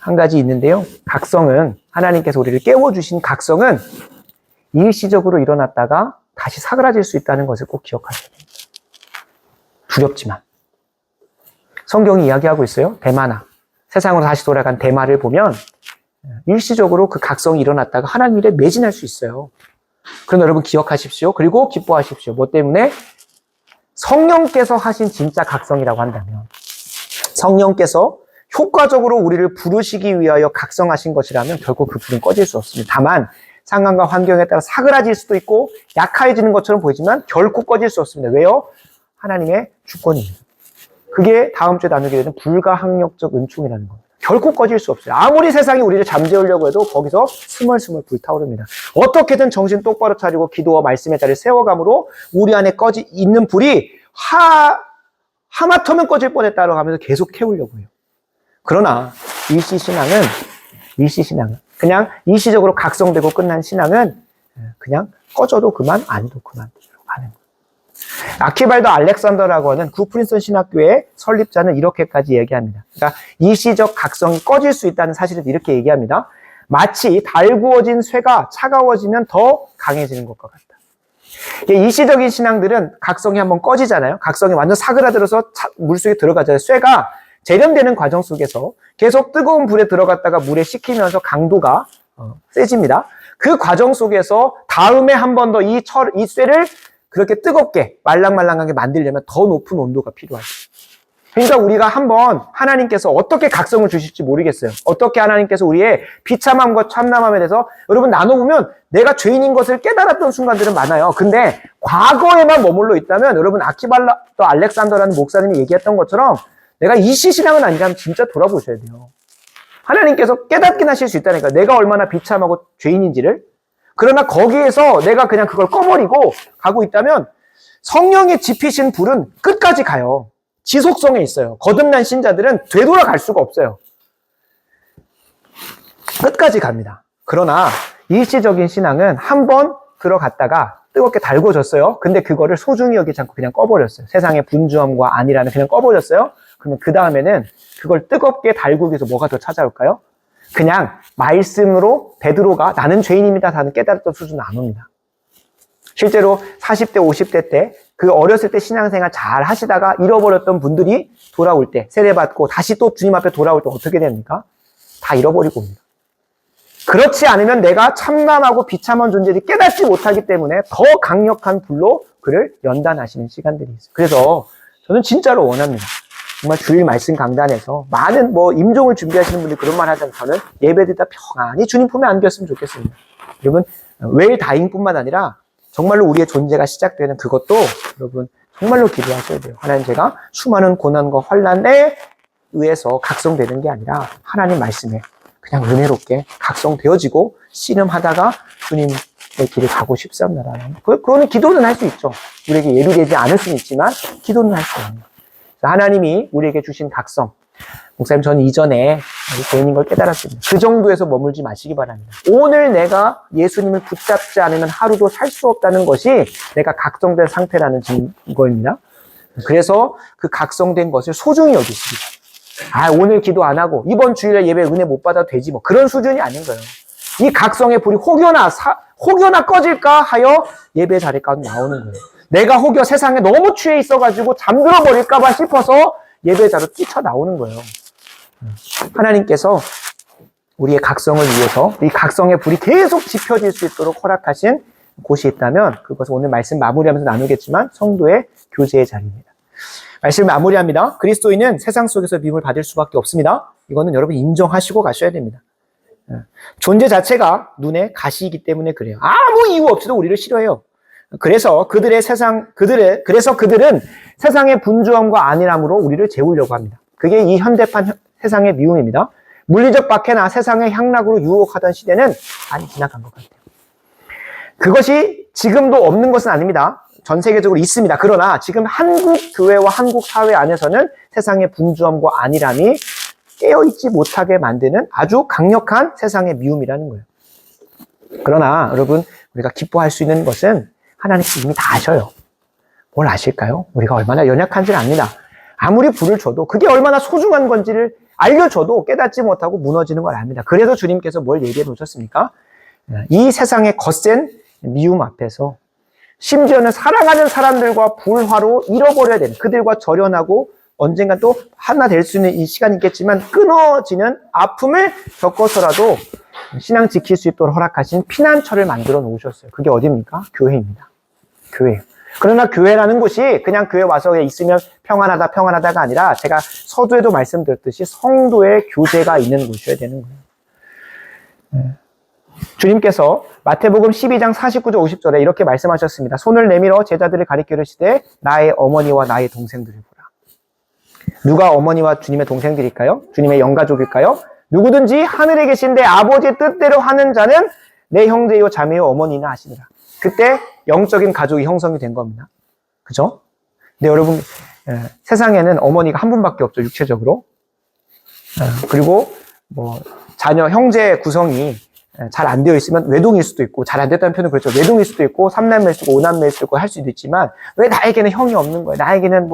한 가지 있는데요. 각성은, 하나님께서 우리를 깨워주신 각성은 일시적으로 일어났다가 다시 사그라질 수 있다는 것을 꼭 기억하셔야 됩니다. 두렵지만. 성경이 이야기하고 있어요. 대마나. 세상으로 다시 돌아간 대마를 보면 일시적으로 그 각성이 일어났다가 하나님 일에 매진할 수 있어요. 그럼 여러분 기억하십시오. 그리고 기뻐하십시오. 뭐 때문에? 성령께서 하신 진짜 각성이라고 한다면, 성령께서 효과적으로 우리를 부르시기 위하여 각성하신 것이라면 결코 그 불은 꺼질 수 없습니다. 다만 상황과 환경에 따라 사그라질 수도 있고 약해지는 것처럼 보이지만 결코 꺼질 수 없습니다. 왜요? 하나님의 주권입니다. 그게 다음 주에 나누게 되는 불가항력적 은총이라는 겁니다. 결코 꺼질 수 없어요. 아무리 세상이 우리를 잠재우려고 해도 거기서 스멀스멀 불타오릅니다. 어떻게든 정신 똑바로 차리고 기도와 말씀의 자리를 세워감으로 우리 안에 있는 불이 하마터면 꺼질 뻔했다고 하면서 계속 태우려고 해요. 그러나 일시신앙은 그냥 일시적으로 각성되고 끝난 신앙은 그냥 꺼져도 그만, 안도 그만 하는 거예요. 아키발도 알렉산더라고 하는 구프린스턴 신학교의 설립자는 이렇게까지 얘기합니다. 그러니까 일시적 각성이 꺼질 수 있다는 사실을 이렇게 얘기합니다. 마치 달구어진 쇠가 차가워지면 더 강해지는 것과 같다. 일시적인 신앙들은 각성이 한번 꺼지잖아요. 각성이 완전 사그라들어서 물속에 들어가잖아요. 쇠가 재련되는 과정 속에서 계속 뜨거운 불에 들어갔다가 물에 식히면서 강도가 세집니다. 그 과정 속에서 다음에 한 번 더 이 쇠를 그렇게 뜨겁게 말랑말랑하게 만들려면 더 높은 온도가 필요하죠. 그러니까 우리가 한번 하나님께서 어떻게 각성을 주실지 모르겠어요. 어떻게 하나님께서 우리의 비참함과 참남함에 대해서 여러분 나눠보면 내가 죄인인 것을 깨달았던 순간들은 많아요. 근데 과거에만 머물러 있다면 여러분 아키발라 또 알렉산더라는 목사님이 얘기했던 것처럼 내가 이시신앙은 아니라면 진짜 돌아보셔야 돼요. 하나님께서 깨닫긴 하실 수 있다니까. 내가 얼마나 비참하고 죄인인지를. 그러나 거기에서 내가 그냥 그걸 꺼버리고 가고 있다면 성령의 지피신 불은 끝까지 가요. 지속성에 있어요. 거듭난 신자들은 되돌아갈 수가 없어요. 끝까지 갑니다. 그러나 일시적인 신앙은 한 번 들어갔다가 뜨겁게 달궈졌어요. 근데 그거를 소중히 여기지 않고 그냥 꺼버렸어요. 세상의 분주함과 안이라는 그냥 꺼버렸어요. 그러면 그 다음에는 그걸 뜨겁게 달구기 위해서 뭐가 더 찾아올까요? 그냥 말씀으로 베드로가 나는 죄인입니다 하는 깨달았던 수준은 안 옵니다. 실제로 40대, 50대 때 그 어렸을 때 신앙생활 잘 하시다가 잃어버렸던 분들이 돌아올 때 세례받고 다시 또 주님 앞에 돌아올 때 어떻게 됩니까? 다 잃어버리고 옵니다. 그렇지 않으면 내가 참담하고 비참한 존재를 깨닫지 못하기 때문에 더 강력한 불로 그를 연단하시는 시간들이 있어요. 그래서 저는 진짜로 원합니다. 정말 주일 말씀 강단에서 많은 임종을 준비하시는 분들이 그런 말 하잖아요. 저는 예배드리다 평안히 주님 품에 안겼으면 좋겠습니다. 여러분 웰 다잉뿐만 아니라 정말로 우리의 존재가 시작되는 그것도 여러분 정말로 기도하셔야 돼요. 하나님 제가 수많은 고난과 환난에 의해서 각성되는 게 아니라 하나님 말씀에 그냥 은혜롭게 각성되어지고 씨름하다가 주님의 길을 가고 싶사옵나라는 그거는 기도는 할 수 있죠. 우리에게 예비되지 않을 수는 있지만 기도는 할 수 있습니다. 하나님이 우리에게 주신 각성, 목사님 저는 이전에 죄인인 걸 깨달았습니다. 그 정도에서 머물지 마시기 바랍니다. 오늘 내가 예수님을 붙잡지 않으면 하루도 살 수 없다는 것이 내가 각성된 상태라는 증거입니다. 그래서 그 각성된 것을 소중히 여기시기 바랍니다. 오늘 기도 안 하고 이번 주일에 예배 은혜 못 받아도 되지 그런 수준이 아닌 거예요. 이 각성의 불이 혹여나 꺼질까 하여 예배 자리 가운데 나오는 거예요. 내가 혹여 세상에 너무 취해 있어가지고 잠들어 버릴까봐 싶어서 예배자로 뛰쳐나오는 거예요. 하나님께서 우리의 각성을 위해서 이 각성의 불이 계속 지펴질 수 있도록 허락하신 곳이 있다면 그것은 오늘 말씀 마무리하면서 나누겠지만 성도의 교제의 자리입니다. 말씀 마무리합니다. 그리스도인은 세상 속에서 미움을 받을 수밖에 없습니다. 이거는 여러분 인정하시고 가셔야 됩니다. 존재 자체가 눈에 가시이기 때문에 그래요. 아무 이유 없이도 우리를 싫어해요. 그래서 그들은 세상의 분주함과 안일함으로 우리를 재우려고 합니다. 그게 이 현대판 세상의 미움입니다. 물리적 박해나 세상의 향락으로 유혹하던 시대는 많이 지나간 것 같아요. 그것이 지금도 없는 것은 아닙니다. 전 세계적으로 있습니다. 그러나 지금 한국 교회와 한국 사회 안에서는 세상의 분주함과 안일함이 깨어있지 못하게 만드는 아주 강력한 세상의 미움이라는 거예요. 그러나 여러분 우리가 기뻐할 수 있는 것은 하나님께서 이미 다 아셔요. 뭘 아실까요? 우리가 얼마나 연약한지를 압니다. 아무리 불을 줘도 그게 얼마나 소중한 건지를 알려줘도 깨닫지 못하고 무너지는 걸 압니다. 그래서 주님께서 뭘 얘기해 놓으셨습니까? 이 세상의 거센 미움 앞에서 심지어는 사랑하는 사람들과 불화로 잃어버려야 되는, 그들과 절연하고 언젠가 또 하나 될 수 있는 이 시간이 있겠지만 끊어지는 아픔을 겪어서라도 신앙 지킬 수 있도록 허락하신 피난처를 만들어 놓으셨어요. 그게 어디입니까? 교회입니다. 교회. 그러나 교회라는 곳이 그냥 교회 와서 있으면 평안하다가 아니라 제가 서두에도 말씀드렸듯이 성도의 교제가 있는 곳이어야 되는 거예요. 주님께서 마태복음 12장 49절 50절에 이렇게 말씀하셨습니다. 손을 내밀어 제자들을 가리켜 이르시되 나의 어머니와 나의 동생들을 보라. 누가 어머니와 주님의 동생들일까요? 주님의 영가족일까요? 누구든지 하늘에 계신 내 아버지의 뜻대로 하는 자는 내 형제요 자매요 어머니나 하시니라. 그때 영적인 가족이 형성이 된 겁니다. 그죠? 근데 여러분, 세상에는 어머니가 한 분밖에 없죠, 육체적으로. 그리고 자녀, 형제 구성이 잘 안 되어 있으면 외동일 수도 있고, 잘 안 됐다는 표현은 그렇죠. 외동일 수도 있고, 삼남매일 수도 있고, 오남매일 수도 있고 할 수도 있지만, 왜 나에게는 형이 없는 거야? 나에게는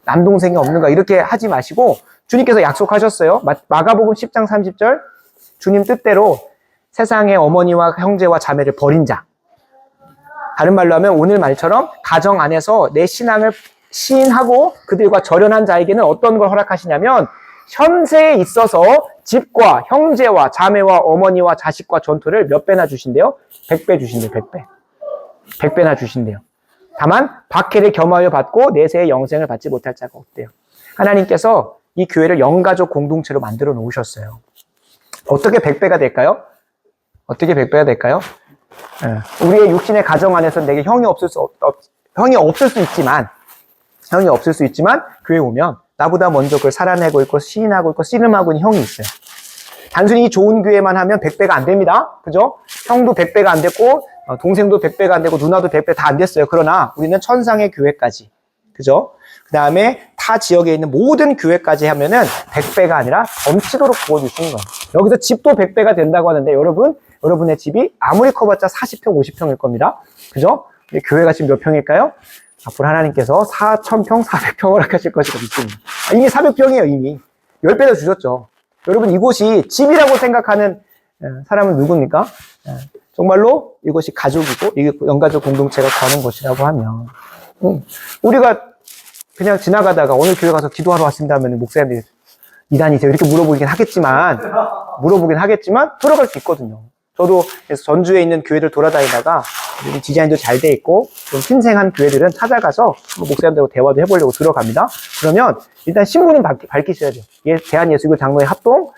남동생이 없는 거야? 이렇게 하지 마시고, 주님께서 약속하셨어요. 마가복음 10장 30절, 주님 뜻대로 세상의 어머니와 형제와 자매를 버린 자. 다른 말로 하면 오늘 말처럼 가정 안에서 내 신앙을 시인하고 그들과 절연한 자에게는 어떤 걸 허락하시냐면 현세에 있어서 집과 형제와 자매와 어머니와 자식과 전토를 몇 배나 주신대요? 100배 주신대요. 100배. 100배나 주신대요. 다만 박해를 겸하여 받고 내세의 영생을 받지 못할 자가 없대요. 하나님께서 이 교회를 영가족 공동체로 만들어 놓으셨어요. 어떻게 100배가 될까요? 어떻게 100배가 될까요? 우리의 육신의 가정 안에서 내게 형이 없을 수 있지만 교회 오면 나보다 먼저 그걸 살아내고 있고 시인하고 있고 씨름하고 있는 형이 있어요. 단순히 좋은 교회만 하면 100배가 안 됩니다. 그죠? 형도 100배가 안 됐고 동생도 100배가 안 되고 누나도 100배 다 안 됐어요. 그러나 우리는 천상의 교회까지, 그죠? 그 다음에 타 지역에 있는 모든 교회까지 하면은 100배가 아니라 넘치도록 부어주시는 거예요. 여기서 집도 100배가 된다고 하는데 여러분의 집이 아무리 커봤자 40평, 50평일 겁니다. 그죠? 교회가 지금 몇 평일까요? 앞으로 하나님께서 4,000평, 400평을 허락하실 것이라 믿습니다. 이미 400평이에요, 이미. 10배나 주셨죠. 여러분, 이곳이 집이라고 생각하는 사람은 누굽니까? 정말로 이것이 가족이고, 영가족 공동체가 거는 곳이라고 하면, 우리가 그냥 지나가다가 오늘 교회 가서 기도하러 왔습니다 하면 목사님들이 이단이세요? 이렇게 물어보긴 하겠지만, 들어갈 수 있거든요. 저도 전주에 있는 교회들 돌아다니다가 디자인도 잘 돼 있고 좀 신생한 교회들은 찾아가서 목사님들하고 대화도 해보려고 들어갑니다. 그러면 일단 신분은 밝히셔야 돼요. 대한예수교 장로회 합동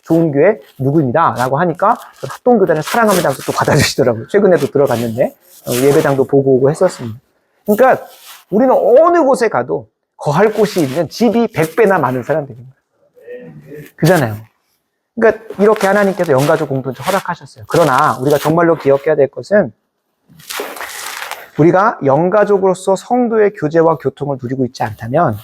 좋은 교회 누구입니다 라고 하니까 합동교단을 사랑합니다 하면서 또 받아주시더라고요. 최근에도 들어갔는데 예배당도 보고 오고 했었습니다. 그러니까 우리는 어느 곳에 가도 거할 곳이 있는 집이 100배나 많은 사람들입니다. 그잖아요. 그러니까 이렇게 하나님께서 영가족 공동체 허락하셨어요. 그러나 우리가 정말로 기억해야 될 것은 우리가 영가족으로서 성도의 교제와 교통을 누리고 있지 않다면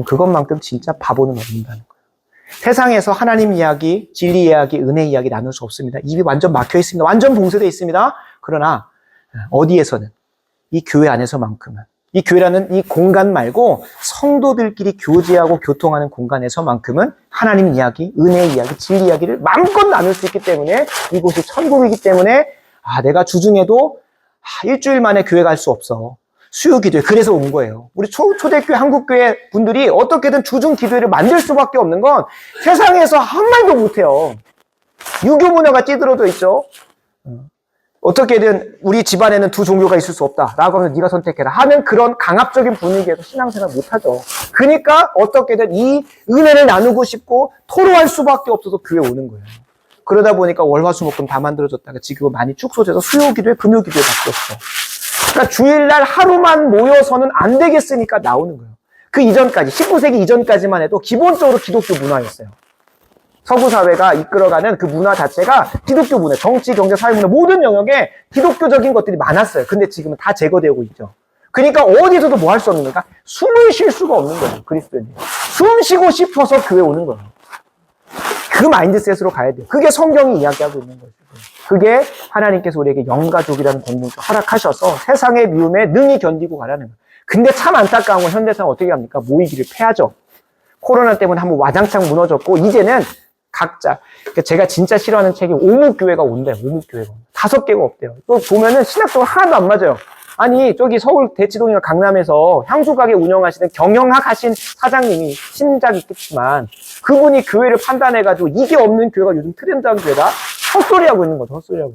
그것만큼 진짜 바보는 없는다는 거예요. 세상에서 하나님 이야기, 진리 이야기, 은혜 이야기 나눌 수 없습니다. 입이 완전 막혀 있습니다. 완전 봉쇄되어 있습니다. 그러나 어디에서는 이 교회 안에서만큼은 이 교회라는 이 공간 말고 성도들끼리 교제하고 교통하는 공간에서만큼은 하나님 이야기, 은혜 이야기, 진리 이야기를 마음껏 나눌 수 있기 때문에 이곳이 천국이기 때문에 내가 주중에도 일주일 만에 교회 갈 수 없어. 수요 기도회. 그래서 온 거예요. 우리 초대교회, 한국교회 분들이 어떻게든 주중 기도회를 만들 수밖에 없는 건 세상에서 한 말도 못해요. 유교 문화가 찌들어져 있죠. 어떻게든 우리 집안에는 두 종교가 있을 수 없다 라고 하면 네가 선택해라 하는 그런 강압적인 분위기에서 신앙생활 못하죠. 그러니까 어떻게든 이 은혜를 나누고 싶고 토로할 수밖에 없어서 교회 오는 거예요. 그러다 보니까 월화수목금 다 만들어졌다가 지금은 많이 축소돼서 수요기도회, 금요기도회 바뀌었어. 그러니까 주일날 하루만 모여서는 안 되겠으니까 나오는 거예요. 그 이전까지 19세기 이전까지만 해도 기본적으로 기독교 문화였어요. 서구 사회가 이끌어가는 그 문화 자체가 기독교 문화, 정치, 경제, 사회 문화 모든 영역에 기독교적인 것들이 많았어요. 근데 지금은 다 제거되고 있죠. 그러니까 어디서도 뭐 할 수 없는 거니까 숨을 쉴 수가 없는 거예요. 그리스도인이. 숨 쉬고 싶어서 교회 오는 거예요. 그 마인드셋으로 가야 돼요. 그게 성경이 이야기하고 있는 거죠. 그게 하나님께서 우리에게 영가족이라는 공동체 허락하셔서 세상의 미움에 능히 견디고 가라는 거예요. 근데 참 안타까운 건 현대사는 어떻게 합니까? 모이기를 패하죠. 코로나 때문에 한번 와장창 무너졌고, 이제는 각자, 그러니까 제가 진짜 싫어하는 책이 오목교회가 온대요. 오목교회가. 5개가 없대요. 또 보면은 신학적으로 하나도 안 맞아요. 아니, 저기 서울 대치동이나 강남에서 향수가게 운영하시는 경영학 하신 사장님이 신작 있겠지만, 그분이 교회를 판단해가지고 이게 없는 교회가 요즘 트렌드한 교회다? 헛소리하고 있는 거죠, 헛소리하고.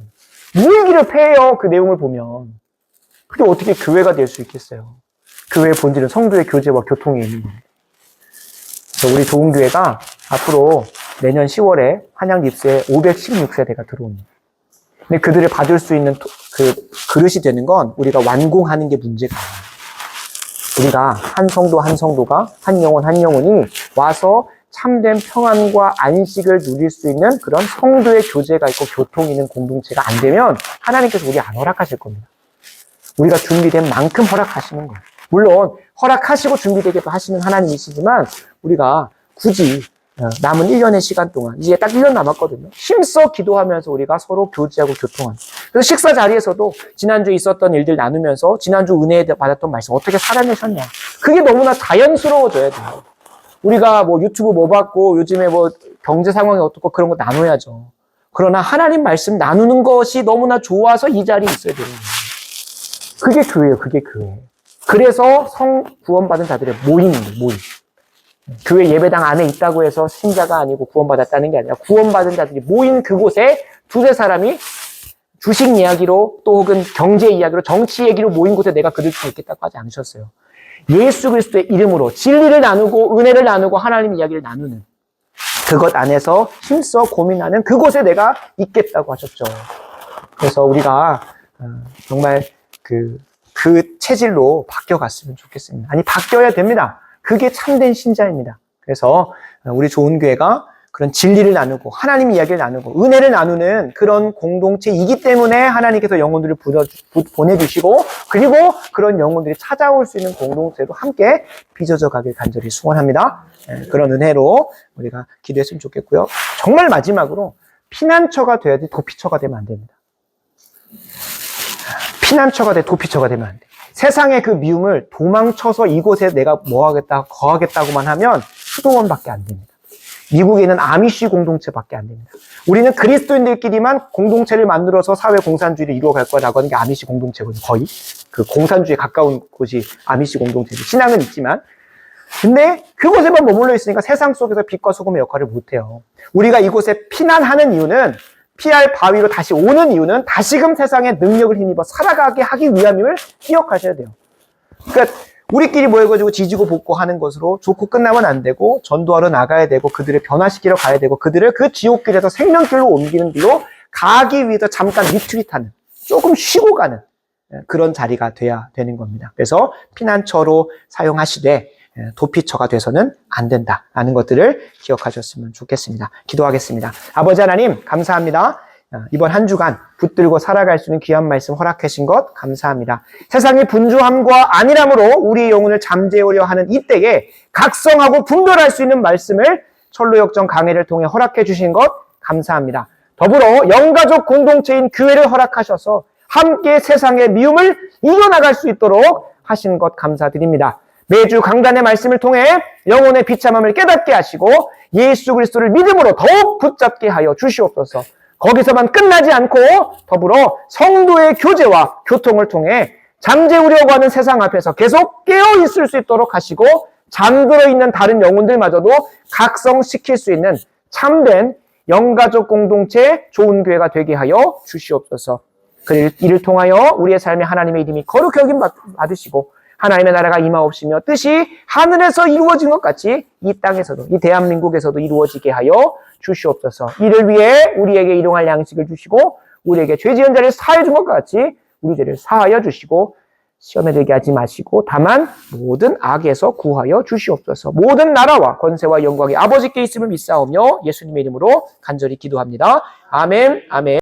무의기를 패해요, 그 내용을 보면. 그게 어떻게 교회가 될 수 있겠어요? 교회의 본질은 성도의 교제와 교통에 있는 겁니다. 그래서 우리 좋은교회가 앞으로 내년 10월에 한양 립스에 516세대가 들어옵니다. 근데 그들을 받을 수 있는 그 그릇이 되는 건 우리가 완공하는 게 문제가 아니에요. 우리가 한 성도 한 성도가 한 영혼이 와서 참된 평안과 안식을 누릴 수 있는 그런 성도의 교제가 있고 교통이 있는 공동체가 안 되면 하나님께서 우리 안 허락하실 겁니다. 우리가 준비된 만큼 허락하시는 거예요. 물론 허락하시고 준비되게 하시는 하나님이시지만 우리가 굳이 남은 1년의 시간 동안, 이제 딱 1년 남았거든요. 힘써 기도하면서 우리가 서로 교제하고 교통하는. 그래서 식사 자리에서도 지난주에 있었던 일들 나누면서 지난주 은혜 받았던 말씀 어떻게 살아내셨냐. 그게 너무나 자연스러워져야 돼요. 우리가 뭐 유튜브 뭐 받고 요즘에 뭐 경제 상황이 어떻고 그런 거 나눠야죠. 그러나 하나님 말씀 나누는 것이 너무나 좋아서 이 자리에 있어야 되는 거예요. 그게 교회예요. 그게 교회. 그래서 구원받은 자들의 모임입니다. 모임. 교회 예배당 안에 있다고 해서 신자가 아니고 구원받았다는 게 아니라 구원받은 자들이 모인 그곳에 두세 사람이 주식 이야기로 또 혹은 경제 이야기로 정치 얘기로 모인 곳에 내가 그들 중에 있겠다고 하지 않으셨어요. 예수 그리스도의 이름으로 진리를 나누고 은혜를 나누고 하나님 이야기를 나누는 그것 안에서 힘써 고민하는 그곳에 내가 있겠다고 하셨죠. 그래서 우리가 정말 그 체질로 바뀌어갔으면 좋겠습니다. 아니, 바뀌어야 됩니다. 그게 참된 신자입니다. 그래서 우리 좋은 교회가 그런 진리를 나누고 하나님 이야기를 나누고 은혜를 나누는 그런 공동체이기 때문에 하나님께서 영혼들을 보내주시고 그리고 그런 영혼들이 찾아올 수 있는 공동체도 함께 빚어져 가길 간절히 소원합니다. 그런 은혜로 우리가 기도했으면 좋겠고요. 정말 마지막으로 피난처가 돼야지 도피처가 되면 안 됩니다. 피난처가 돼 도피처가 되면 안 돼. 세상의 그 미움을 도망쳐서 이곳에 내가 거하겠다고만 하면 수도원밖에 안 됩니다. 미국에는 아미시 공동체밖에 안 됩니다. 우리는 그리스도인들끼리만 공동체를 만들어서 사회 공산주의를 이루어갈 거라고 하는 게 아미시 공동체거든요. 거의 그 공산주의에 가까운 곳이 아미시 공동체죠. 신앙은 있지만 근데 그곳에만 머물러 있으니까 세상 속에서 빛과 소금의 역할을 못해요. 우리가 이곳에 피난하는 이유는 피할 바위로 다시 오는 이유는 다시금 세상의 능력을 힘입어 살아가게 하기 위함임을 기억하셔야 돼요. 그러니까 우리끼리 모여가지고 지지고 볶고 하는 것으로 좋고 끝나면 안 되고 전도하러 나가야 되고 그들을 변화시키러 가야 되고 그들을 그 지옥길에서 생명길로 옮기는 길로 가기 위해서 잠깐 리트릿하는 조금 쉬고 가는 그런 자리가 돼야 되는 겁니다. 그래서 피난처로 사용하시되 도피처가 돼서는 안 된다라는 것들을 기억하셨으면 좋겠습니다. 기도하겠습니다. 아버지 하나님 감사합니다. 이번 한 주간 붙들고 살아갈 수 있는 귀한 말씀 허락하신 것 감사합니다. 세상의 분주함과 안일함으로 우리의 영혼을 잠재우려 하는 이때에 각성하고 분별할 수 있는 말씀을 철로역정 강해를 통해 허락해 주신 것 감사합니다. 더불어 영가족 공동체인 교회를 허락하셔서 함께 세상의 미움을 이겨나갈 수 있도록 하신 것 감사드립니다. 매주 강단의 말씀을 통해 영혼의 비참함을 깨닫게 하시고 예수 그리스도를 믿음으로 더욱 붙잡게 하여 주시옵소서. 거기서만 끝나지 않고 더불어 성도의 교제와 교통을 통해 잠재우려고 하는 세상 앞에서 계속 깨어 있을 수 있도록 하시고 잠들어 있는 다른 영혼들마저도 각성시킬 수 있는 참된 영가족 공동체 좋은 교회가 되게 하여 주시옵소서. 이를 통하여 우리의 삶에 하나님의 이름이 거룩히 여김 받으시고 하나님의 나라가 임하옵시며 뜻이 하늘에서 이루어진 것 같이 이 땅에서도 이 대한민국에서도 이루어지게 하여 주시옵소서. 이를 위해 우리에게 일용할 양식을 주시고 우리에게 죄 지은 자를 사하여 준 것 같이 우리 죄를 사하여 주시고 시험에 들게 하지 마시고 다만 모든 악에서 구하여 주시옵소서. 모든 나라와 권세와 영광이 아버지께 있음을 믿사오며 예수님의 이름으로 간절히 기도합니다. 아멘. 아멘.